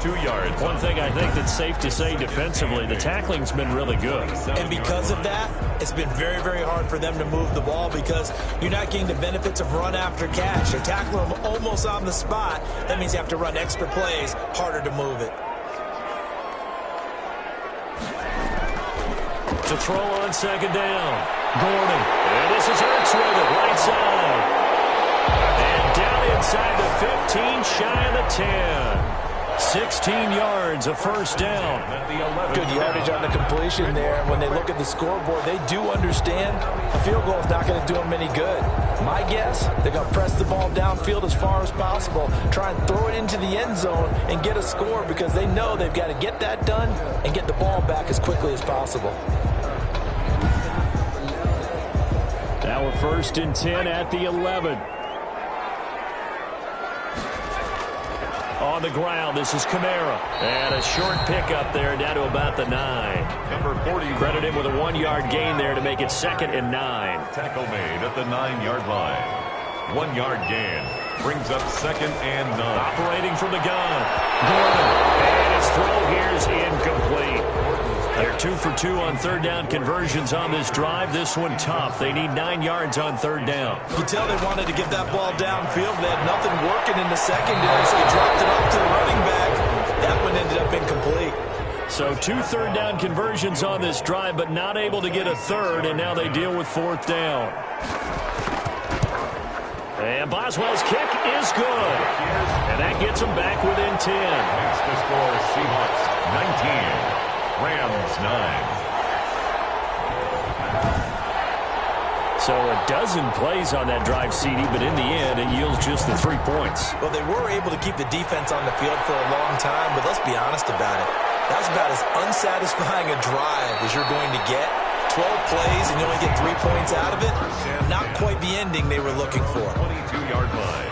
2 yards. One thing I think that's safe to say defensively, the tackling's been really good. And because of that, it's been very, very hard for them to move the ball because you're not getting the benefits of run after catch. You're tackling them almost on the spot. That means you have to run extra plays, harder to move it. To throw on second down. Gordon. And this is Hurts with it, right side. And down inside the 15, shy of the 10. 16 yards, a first down. Good yardage on the completion there. When they look at the scoreboard, they do understand a field goal is not going to do them any good. My guess, they're going to press the ball downfield as far as possible, try and throw it into the end zone and get a score because they know they've got to get that done and get the ball back as quickly as possible. Now we're 1st and 10 at the 11. On the ground, this is Kamara. And a short pickup there down to about the 9. Number 40. Credit him with a 1-yard gain there to make it 2nd and 9. Tackle made at the 9-yard line. 1-yard gain. Brings up 2nd and 9. Operating from the gun. Gordon. And his throw here is incomplete. They're 2 for 2 on 3rd down conversions on this drive. This one tough. They need 9 yards on 3rd down. You can tell they wanted to get that ball downfield. They had nothing working in the secondary, so he dropped it off to the running back. That one ended up incomplete. So 2 3rd down conversions on this drive, but not able to get a 3rd, and now they deal with 4th down. And Boswell's kick is good. And that gets them back within 10. Makes the score Seahawks 19. Rams 9. So a dozen plays on that drive, CD, but in the end, it yields just the 3 points. Well, they were able to keep the defense on the field for a long time, but let's be honest about it. That was about as unsatisfying a drive as you're going to get. 12 plays and you only get 3 points out of it. Not quite the ending they were looking for. 22-yard line.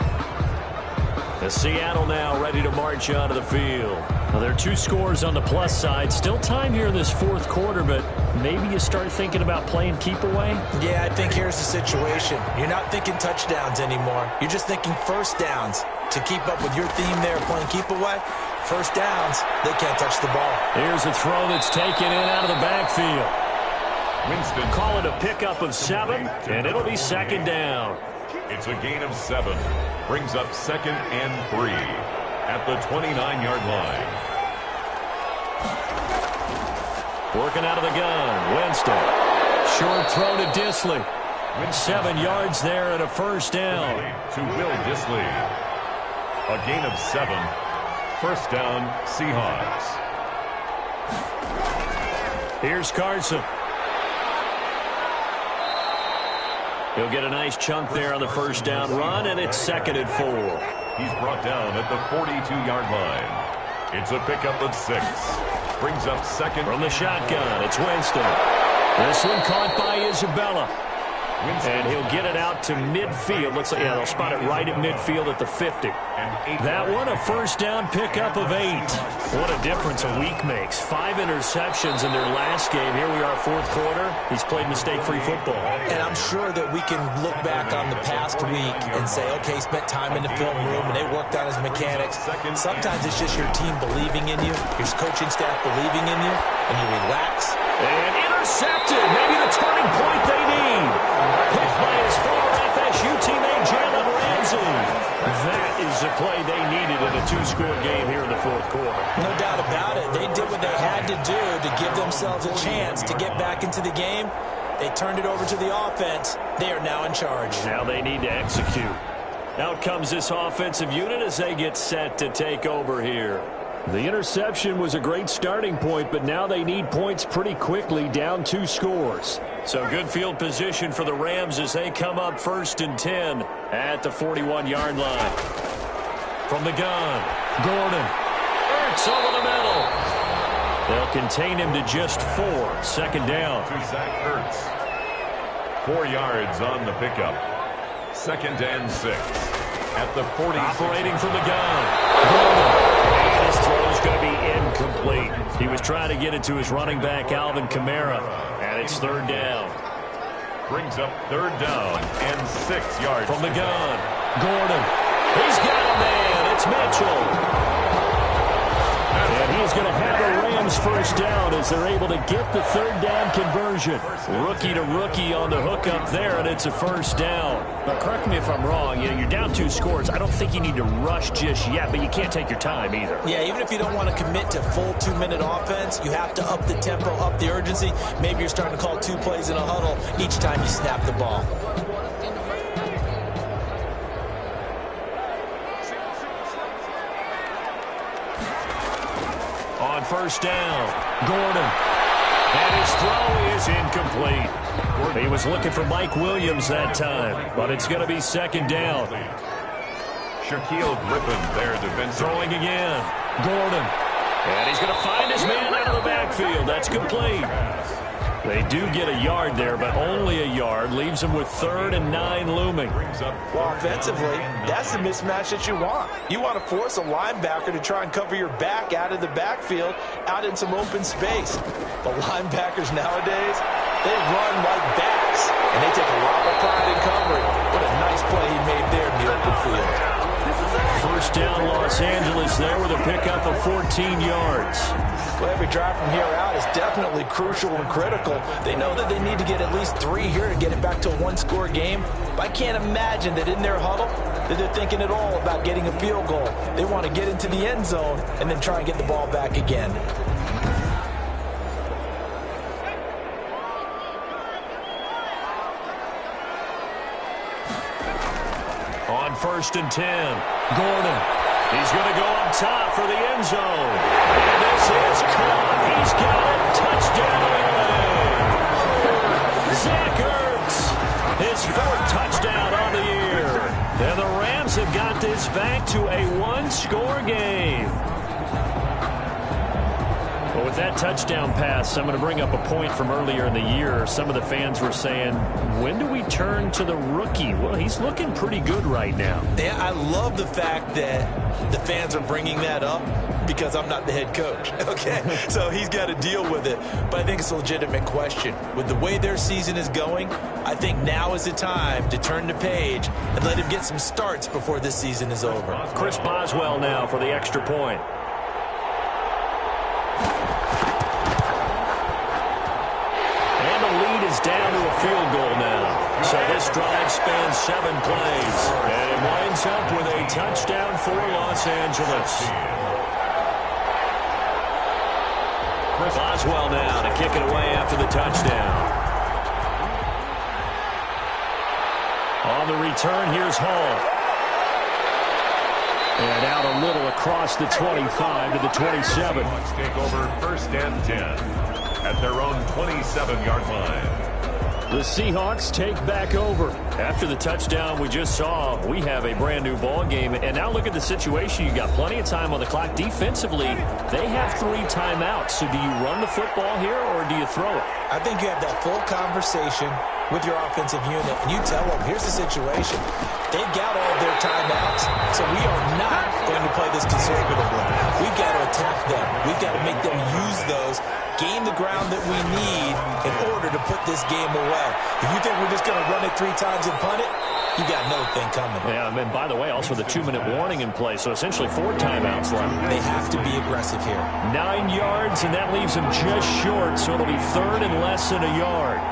The Seattle now ready to march onto the field. Well, there are 2 scores on the plus side. Still time here in this 4th quarter, but maybe you start thinking about playing keep away? Yeah, I think here's the situation. You're not thinking touchdowns anymore. You're just thinking first downs. To keep up with your theme there, playing keep away, first downs, they can't touch the ball. Here's a throw that's taken in out of the backfield. Winston. Call it a pickup of 7, and it'll be 2nd down. It's a gain of 7. Brings up 2nd and 3 at the 29-yard line. Working out of the gun, Winston. Short throw to Disley. 7 yards there and a first down. To Will Disley. A gain of 7. First down, Seahawks. Here's Carson. He'll get a nice chunk there on the first down run, and it's 2nd and 4. He's brought down at the 42-yard line. It's a pickup of 6. Brings up 2nd. From the shotgun, it's Winston. This one caught by Isabella. And he'll get it out to midfield. Looks like, yeah, they'll spot it right at midfield at the 50. That one, a first down pickup of 8. What a difference a week makes. 5 interceptions in their last game. Here we are, fourth quarter. He's played mistake-free football. And I'm sure that we can look back on the past week and say, okay, he spent time in the film room and they worked on his mechanics. Sometimes it's just your team believing in you, your coaching staff believing in you, and you relax. And intercepted. Maybe the turning point they need. Picked by his former FSU teammate, Jalen Ramsey. That is the play they needed in a 2-score game here in the fourth quarter. No doubt about it. They did what they had to do to give themselves a chance to get back into the game. They turned it over to the offense. They are now in charge. Now they need to execute. Out comes this offensive unit as they get set to take over here. The interception was a great starting point, but now they need points pretty quickly, down 2 scores. So good field position for the Rams as they come up 1st and 10 at the 41-yard line. From the gun, Gordon. Ertz over the middle. They'll contain him to just 4. 2nd down. To Zach Ertz. 4 yards on the pickup. 2nd and 6 at the 40. Operating from the gun, Gordon. And his throw is going to be incomplete. He was trying to get it to his running back, Alvin Kamara, and it's 3rd down. Brings up 3rd down and 6 yards. From the gun, Gordon. He's got a man. It's Mitchell. And he's going to have the Rams first down as they're able to get the 3rd down conversion. Rookie to rookie on the hook up there, and it's a 1st down. Now, correct me if I'm wrong. You know, you're down 2 scores. I don't think you need to rush just yet, but you can't take your time either. Yeah, even if you don't want to commit to full 2-minute offense, you have to up the tempo, up the urgency. Maybe you're starting to call 2 plays in a huddle each time you snap the ball. On 1st down, Gordon. And his throw is incomplete. He was looking for Mike Williams that time, but it's going to be 2nd down. Shaquille Griffin there defensive. Throwing again, Gordon. And he's going to find his man out of the backfield. That's complete. They do get a yard there, but only a yard. Leaves them with 3rd and 9 looming. Well, offensively, that's the mismatch that you want. You want to force a linebacker to try and cover your back out of the backfield, out in some open space. But linebackers nowadays, they run like backs, and they take a lot of pride in covering. What a nice play he made there in the open field. 1st down, Los Angeles there with a pickup of 14 yards. Well, every drive from here out is definitely crucial and critical. They know that they need to get at least 3 here to get it back to a 1-score game. But I can't imagine that in their huddle that they're thinking at all about getting a field goal. They want to get into the end zone and then try and get the ball back again. On 1st and 10, Gordon. He's going to go up top for the end zone. And this is caught. He's got it. Touchdown. Zach Ertz. His 4th touchdown on the year. And the Rams have got this back to a 1-score game. Well, with that touchdown pass, I'm going to bring up a point from earlier in the year. Some of the fans were saying, when do we turn to the rookie? Well, he's looking pretty good right now. Yeah, I love the fact that the fans are bringing that up because I'm not the head coach, okay? So he's got to deal with it. But I think it's a legitimate question. With the way their season is going, I think now is the time to turn the page and let him get some starts before this season is over. Chris Boswell now for the extra point. Down to a field goal now. So this drive spans 7 plays. And it winds up with a touchdown for Los Angeles. Boswell now to kick it away after the touchdown. On the return, here's Hall. And out a little across the 25 to the 27. Take over 1st and 10 at their own 27-yard line. The Seahawks take back over. After the touchdown we just saw, we have a brand new ball game. And now look at the situation. You got plenty of time on the clock. Defensively, they have 3 timeouts. So do you run the football here or do you throw it? I think you have that full conversation with your offensive unit, and you tell them, here's the situation. They've got all of their timeouts, so we are not going to play this conservatively. We've got to attack them. We've got to make them use those, gain the ground that we need in order to put this game away. If you think we're just going to run it 3 times and punt it, you got another thing coming. Yeah, and by the way, also the 2-minute warning in play, so essentially 4 timeouts left. They have to be aggressive here. 9 yards, and that leaves them just short, so it'll be 3rd and less than a yard.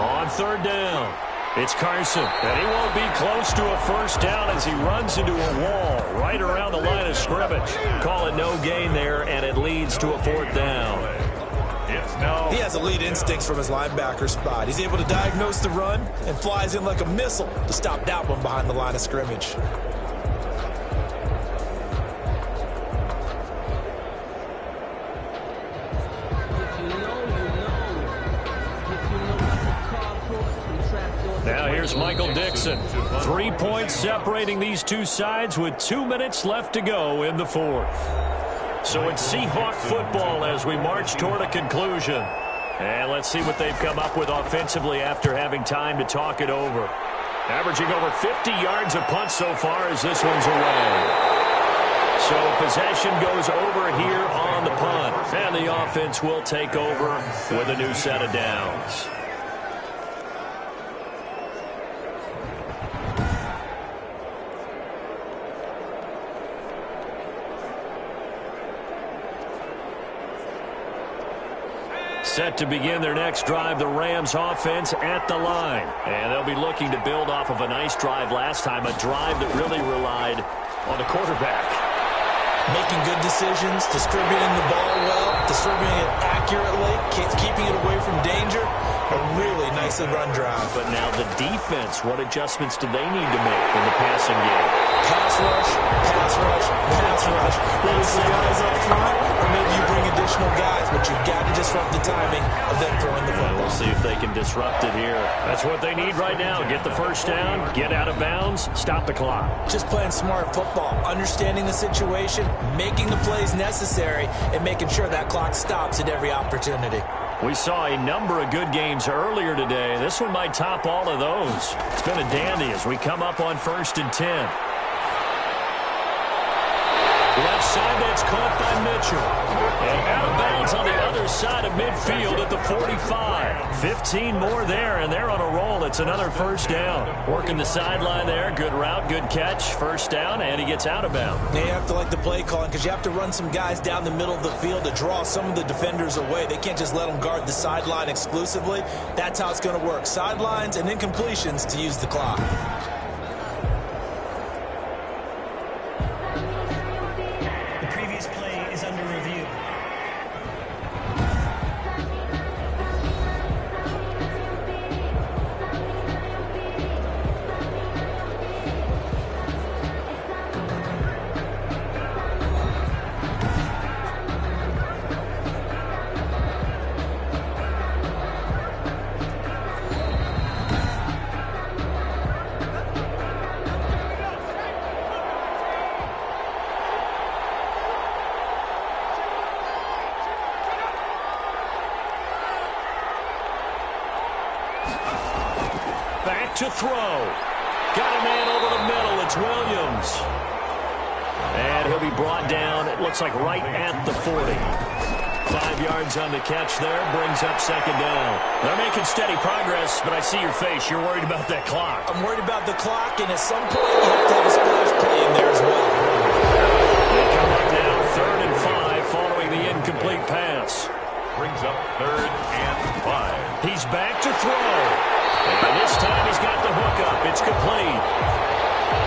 On 3rd down, it's Carson, and he won't be close to a first down as he runs into a wall right around the line of scrimmage. Call it no gain there, and it leads to a 4th down. He has elite instincts from his linebacker spot. He's able to diagnose the run and flies in like a missile to stop that one behind the line of scrimmage. Now here's Michael Dixon. 3 points separating these two sides with 2 minutes left to go in the 4th. So it's Seahawk football as we march toward a conclusion. And let's see what they've come up with offensively after having time to talk it over. Averaging over 50 yards a punt so far as this one's away. So possession goes over here on the punt. And the offense will take over with a new set of downs. Set to begin their next drive, the Rams offense at the line. And they'll be looking to build off of a nice drive last time, a drive that really relied on the quarterback. Making good decisions, distributing the ball well, distributing it accurately, keeping it away from danger. A really nicely run drive. But now the defense, what adjustments do they need to make in the passing game? Pass rush, pass rush, pass rush. Whether it's the guys up front or maybe you bring additional guys, but you've got to disrupt the timing of them throwing the football. We'll see if they can disrupt it here. That's what they need right now. Get the first down, get out of bounds, stop the clock. Just playing smart football, understanding the situation, making the plays necessary, and making sure that clock stops at every opportunity. We saw a number of good games earlier today. This one might top all of those. It's been a dandy as we come up on 1st and 10. Left side, that's caught by Mitchell. And out of bounds on the other side of midfield at the 45. 15 more there, and they're on a roll. It's another first down. Working the sideline there. Good route, good catch. First down, and he gets out of bounds. You have to like the play calling because you have to run some guys down the middle of the field to draw some of the defenders away. They can't just let them guard the sideline exclusively. That's how it's going to work. Sidelines and incompletions to use the clock. Back to throw. Got a man over the middle. It's Williams. And he'll be brought down, it looks like right at the 40. 5 yards on the catch there. Brings up second down. They're making steady progress, but I see your face. You're worried about that clock. I'm worried about the clock, and at some point you have to have a splash play in there as well. They come up now 3rd and 5 following the incomplete pass. Brings up 3rd and 5. He's back to throw. And this time he's got the hook up. It's complete.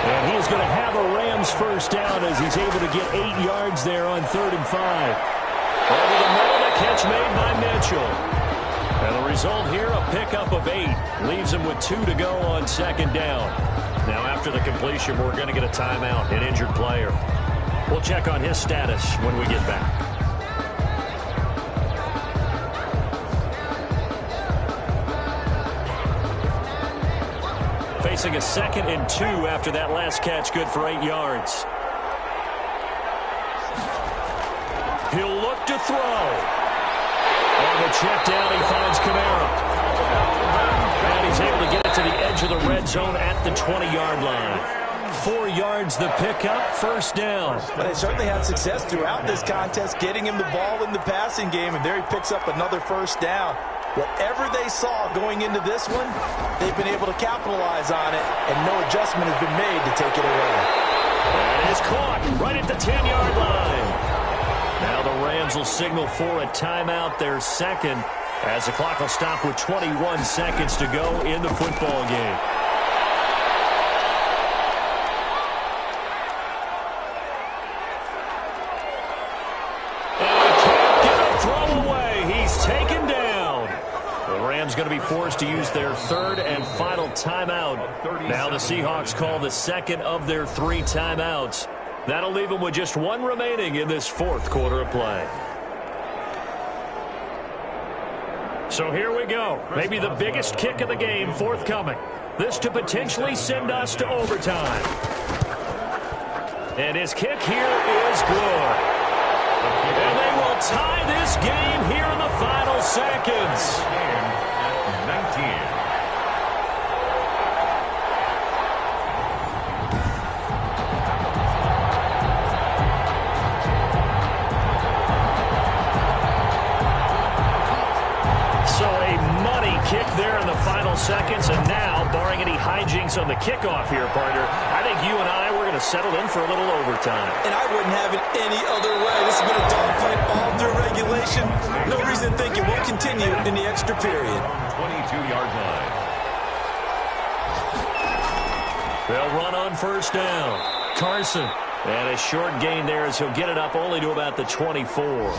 And he is going to have a Rams first down as he's able to get 8 yards there on 3rd and 5. Over the middle, the catch made by Mitchell. And the result here, a pickup of 8. Leaves him with 2 to go on second down. Now after the completion, we're going to get a timeout, an injured player. We'll check on his status when we get back. facing a 2nd and 2 after that last catch, good for 8 yards. He'll look to throw. On the check down, he finds Kamara. And he's able to get it to the edge of the red zone at the 20-yard line. 4 yards the pickup, first down. But they certainly had success throughout this contest, getting him the ball in the passing game, and there he picks up another first down. Whatever they saw going into this one, they've been able to capitalize on it, and no adjustment has been made to take it away. And it is caught right at the 10-yard line. Now the Rams will signal for a timeout, their second, as the clock will stop with 21 seconds to go in the football game. Going to be forced to use their 3rd and final timeout. Now the Seahawks call the 2nd of their 3 timeouts. That'll leave them with just 1 remaining in this 4th quarter of play. So here we go. Maybe the biggest kick of the game forthcoming. This to potentially send us to overtime. And his kick here is good. And they will tie this game here in the final seconds. 19. So a money kick there in the final seconds, and now, barring any hijinks on the kickoff here, partner, I think you and I, we're going to settle in for a little overtime. And I wouldn't have it any other way. This has been a dogfight all through regulation. No reason to think it won't continue in the extra period. 22-yard line. They'll run on first down. Carson. And a short gain there as he'll get it up only to about the 24.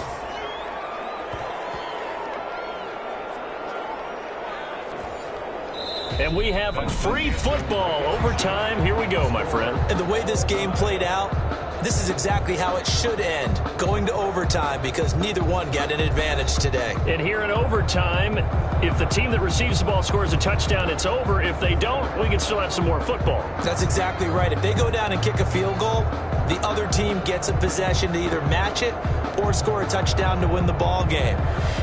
And we have free football overtime. Here we go, my friend. And the way this game played out, this is exactly how it should end, going to overtime, because neither one got an advantage today. And here in overtime, if the team that receives the ball scores a touchdown, it's over. If they don't, we can still have some more football. That's exactly right. If they go down and kick a field goal, the other team gets a possession to either match it or score a touchdown to win the ball game.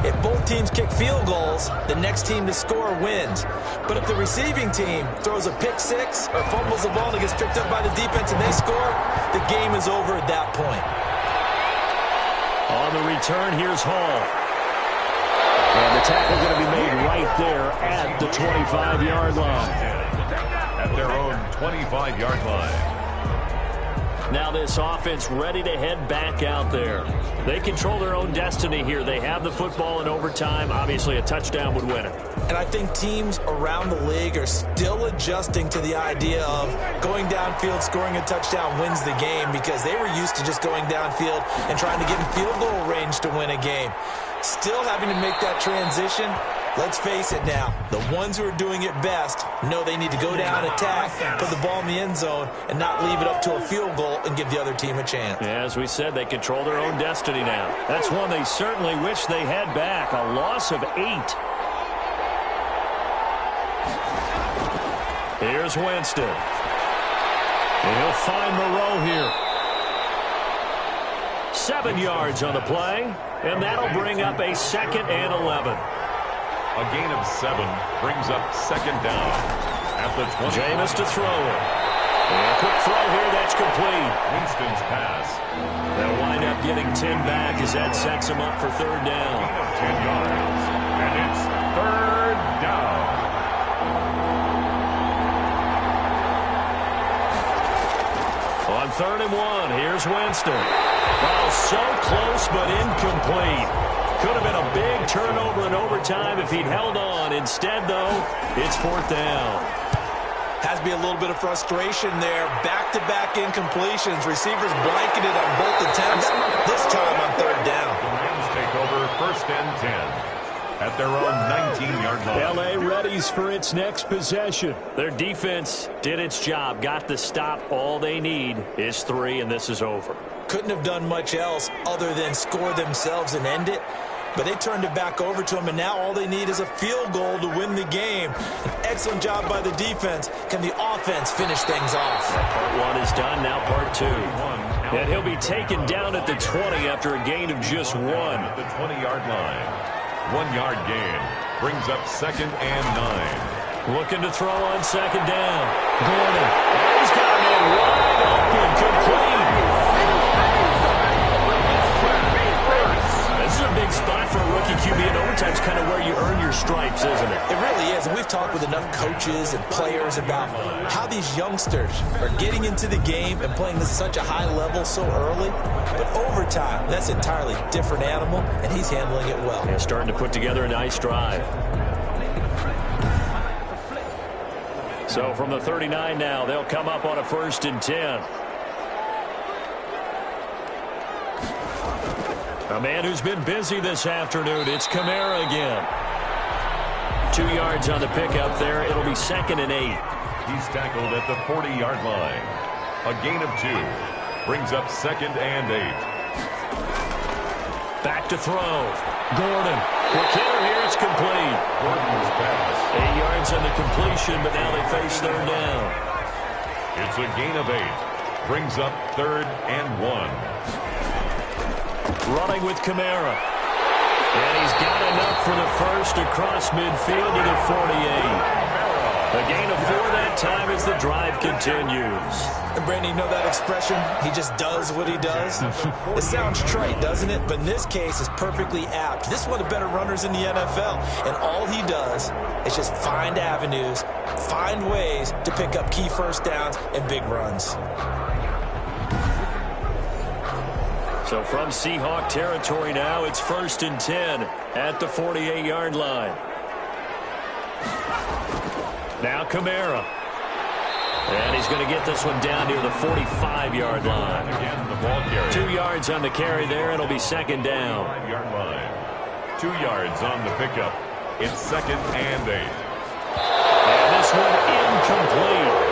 If both teams kick field goals, the next team to score wins. But if the receiving team throws a pick six or fumbles the ball and it gets picked up by the defense and they score, the game is over at that point. On the return, here's Hall. And the tackle going to be made right there at the 25-yard line. At their own 25-yard line. Now this offense ready to head back out there. They control their own destiny here. They have the football in overtime. Obviously, a touchdown would win it. And I think teams around the league are still adjusting to the idea of going downfield, scoring a touchdown wins the game, because they were used to just going downfield and trying to get in field goal range to win a game. Still having to make that transition. Let's face it now, the ones who are doing it best know they need to go down, attack, put the ball in the end zone, and not leave it up to a field goal and give the other team a chance. Yeah, as we said, they control their own destiny now. That's one they certainly wish they had back. A loss of 8. Here's Winston. And he'll find Moreau here. 7 yards on the play, and that'll bring up a 2nd and 11. A gain of 7 brings up 2nd down at the 20. Jameis to throw it. And a quick throw here, that's complete. Winston's pass. They'll wind up getting 10 back as that sets them up for 3rd down. Gain of 10 yards, and it's 3rd down. On 3rd and 1, here's Winston. Well, so close but incomplete. Could have been a big turnover in overtime if he'd held on. Instead, though, it's 4th down. Has to be a little bit of frustration there. Back-to-back incompletions. Receivers blanketed on both attempts, this time on 3rd down. The Rams take over 1st and 10 at their own 19-yard line. L.A. readies for its next possession. Their defense did its job, got the stop. All they need is 3, and this is over. Couldn't have done much else other than score themselves and end it. But they turned it back over to them, and now all they need is a field goal to win the game. An Excellent job by the defense. Can the offense finish things off? Part one is done, now part two. And he'll be taken down at the 20 after a gain of just one. At the 20-yard line. 1 yard gain. Brings up 2nd and 9. Looking to throw on second down. Gordon. He's got a man wide open. Complete. This is a big spot for a rookie QB, and overtime's kind of where you earn your stripes, isn't it? It really is, and we've talked with enough coaches and players about how these youngsters are getting into the game and playing at such a high level so early. But overtime, that's an entirely different animal, and he's handling it well. Yeah, starting to put together a nice drive. So from the 39 now, they'll come up on a 1st and 10. A man who's been busy this afternoon, it's Kamara again. 2 yards on the pickup there. It'll be 2nd and 8. He's tackled at the 40-yard line. A gain of 2. Brings up 2nd and 8. Back to throw. Gordon. Quick hitter here. It's complete. Gordon's pass. 8 yards on the completion, but now they face 3rd down. It's a gain of 8. Brings up 3rd and 1. Running with Kamara. And he's got enough for the first across midfield to the 48. A gain of 4 that time as the drive continues. And Brandon, you know that expression? He just does what he does? It sounds trite, doesn't it? But in this case, it's perfectly apt. This is one of the better runners in the NFL. And all he does is just find avenues, find ways to pick up key first downs and big runs. So from Seahawk territory now, it's 1st and 10 at the 48-yard line. Now Kamara. And he's going to get this one down near the 45-yard line. Again, the ball carrier. 2 yards on the carry there. It'll be 2nd down. 5-yard line. 2 yards on the pickup. It's 2nd and 8. And this one incomplete.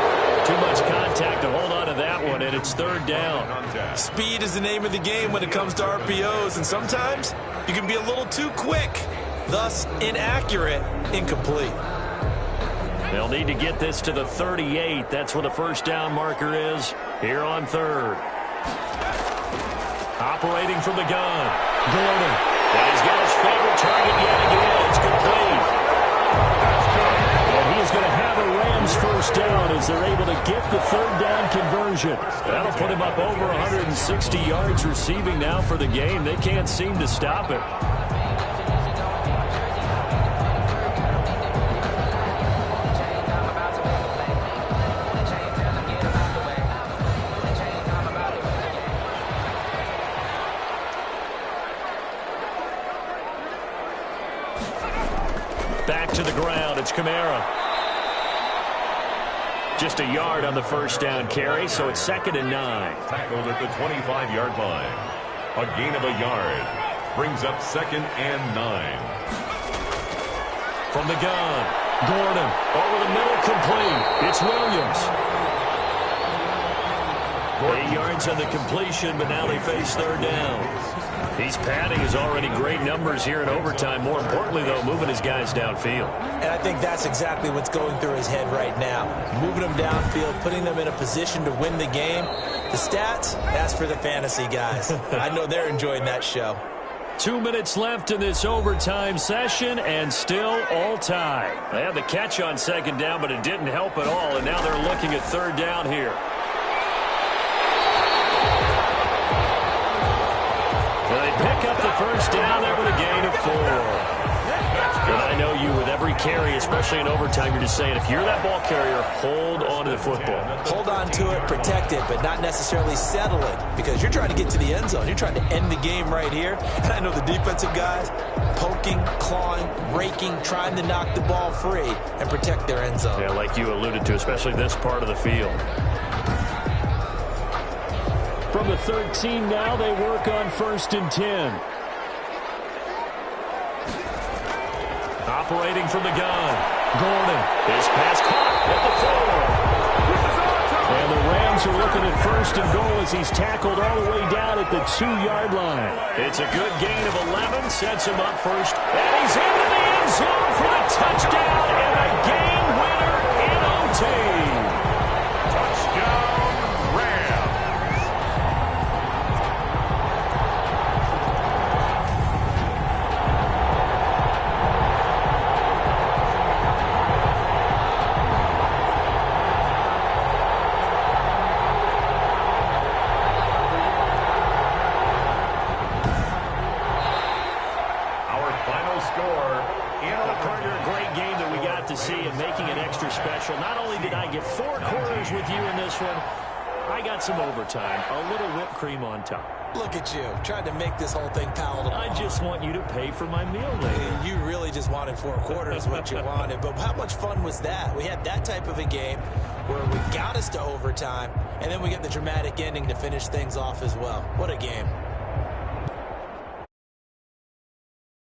Too much contact to hold on to that one, and it's 3rd down. Speed is the name of the game when it comes to RPOs, and sometimes you can be a little too quick, thus inaccurate, incomplete. They'll need to get this to the 38. That's where the 1st down marker is here on 3rd. Operating from the gun. Gordon. And he's got his favorite target yet again. It's complete. And he's going to have a Rams 1st down as they're able to get the 3rd down conversion. That'll put him up over 160 yards receiving now for the game. They can't seem to stop it. Back to the ground. It's Kamara. Just a yard on the 1st down carry, so it's 2nd and 9. Tackled at the 25-yard line. A gain of a yard. Brings up 2nd and 9. From the gun. Gordon. Over the middle, complete. It's Williams. 8 yards on the completion, but now they face 3rd down. He's padding his already great numbers here in overtime. More importantly, though, moving his guys downfield. And I think that's exactly what's going through his head right now. Moving them downfield, putting them in a position to win the game. The stats, that's for the fantasy guys. I know they're enjoying that show. 2 minutes left in this overtime session, and still all tied. They had the catch on 2nd down, but it didn't help at all, and now they're looking at 3rd down here. They pick up the 1st down there with a gain of 4. And I know you, with every carry, especially in overtime, you're just saying, if you're that ball carrier, hold on to the football. Hold on to it, protect it, but not necessarily settle it, because you're trying to get to the end zone. You're trying to end the game right here. And I know the defensive guys poking, clawing, raking, trying to knock the ball free and protect their end zone. Yeah, like you alluded to, especially this part of the field. From the 13 now, they work on 1st and 10. Operating from the gun. Gordon. His pass caught at the 4. And the Rams are looking at 1st and goal as he's tackled all the way down at the 2-yard line. It's a good gain of 11. Sets him up first. And he's into the end zone for the touchdown and a game winner. in Partner, overtime. a great game that we got to see and making it extra special. Not only did I get 4 quarters with you in this one, I got some overtime, a little whipped cream on top. Look at you, trying to make this whole thing palatable. I just want you to pay for my meal later. You really just wanted 4 quarters, what you wanted. But how much fun was that? We had that type of a game where we got us to overtime, and then we get the dramatic ending to finish things off as well. What a game.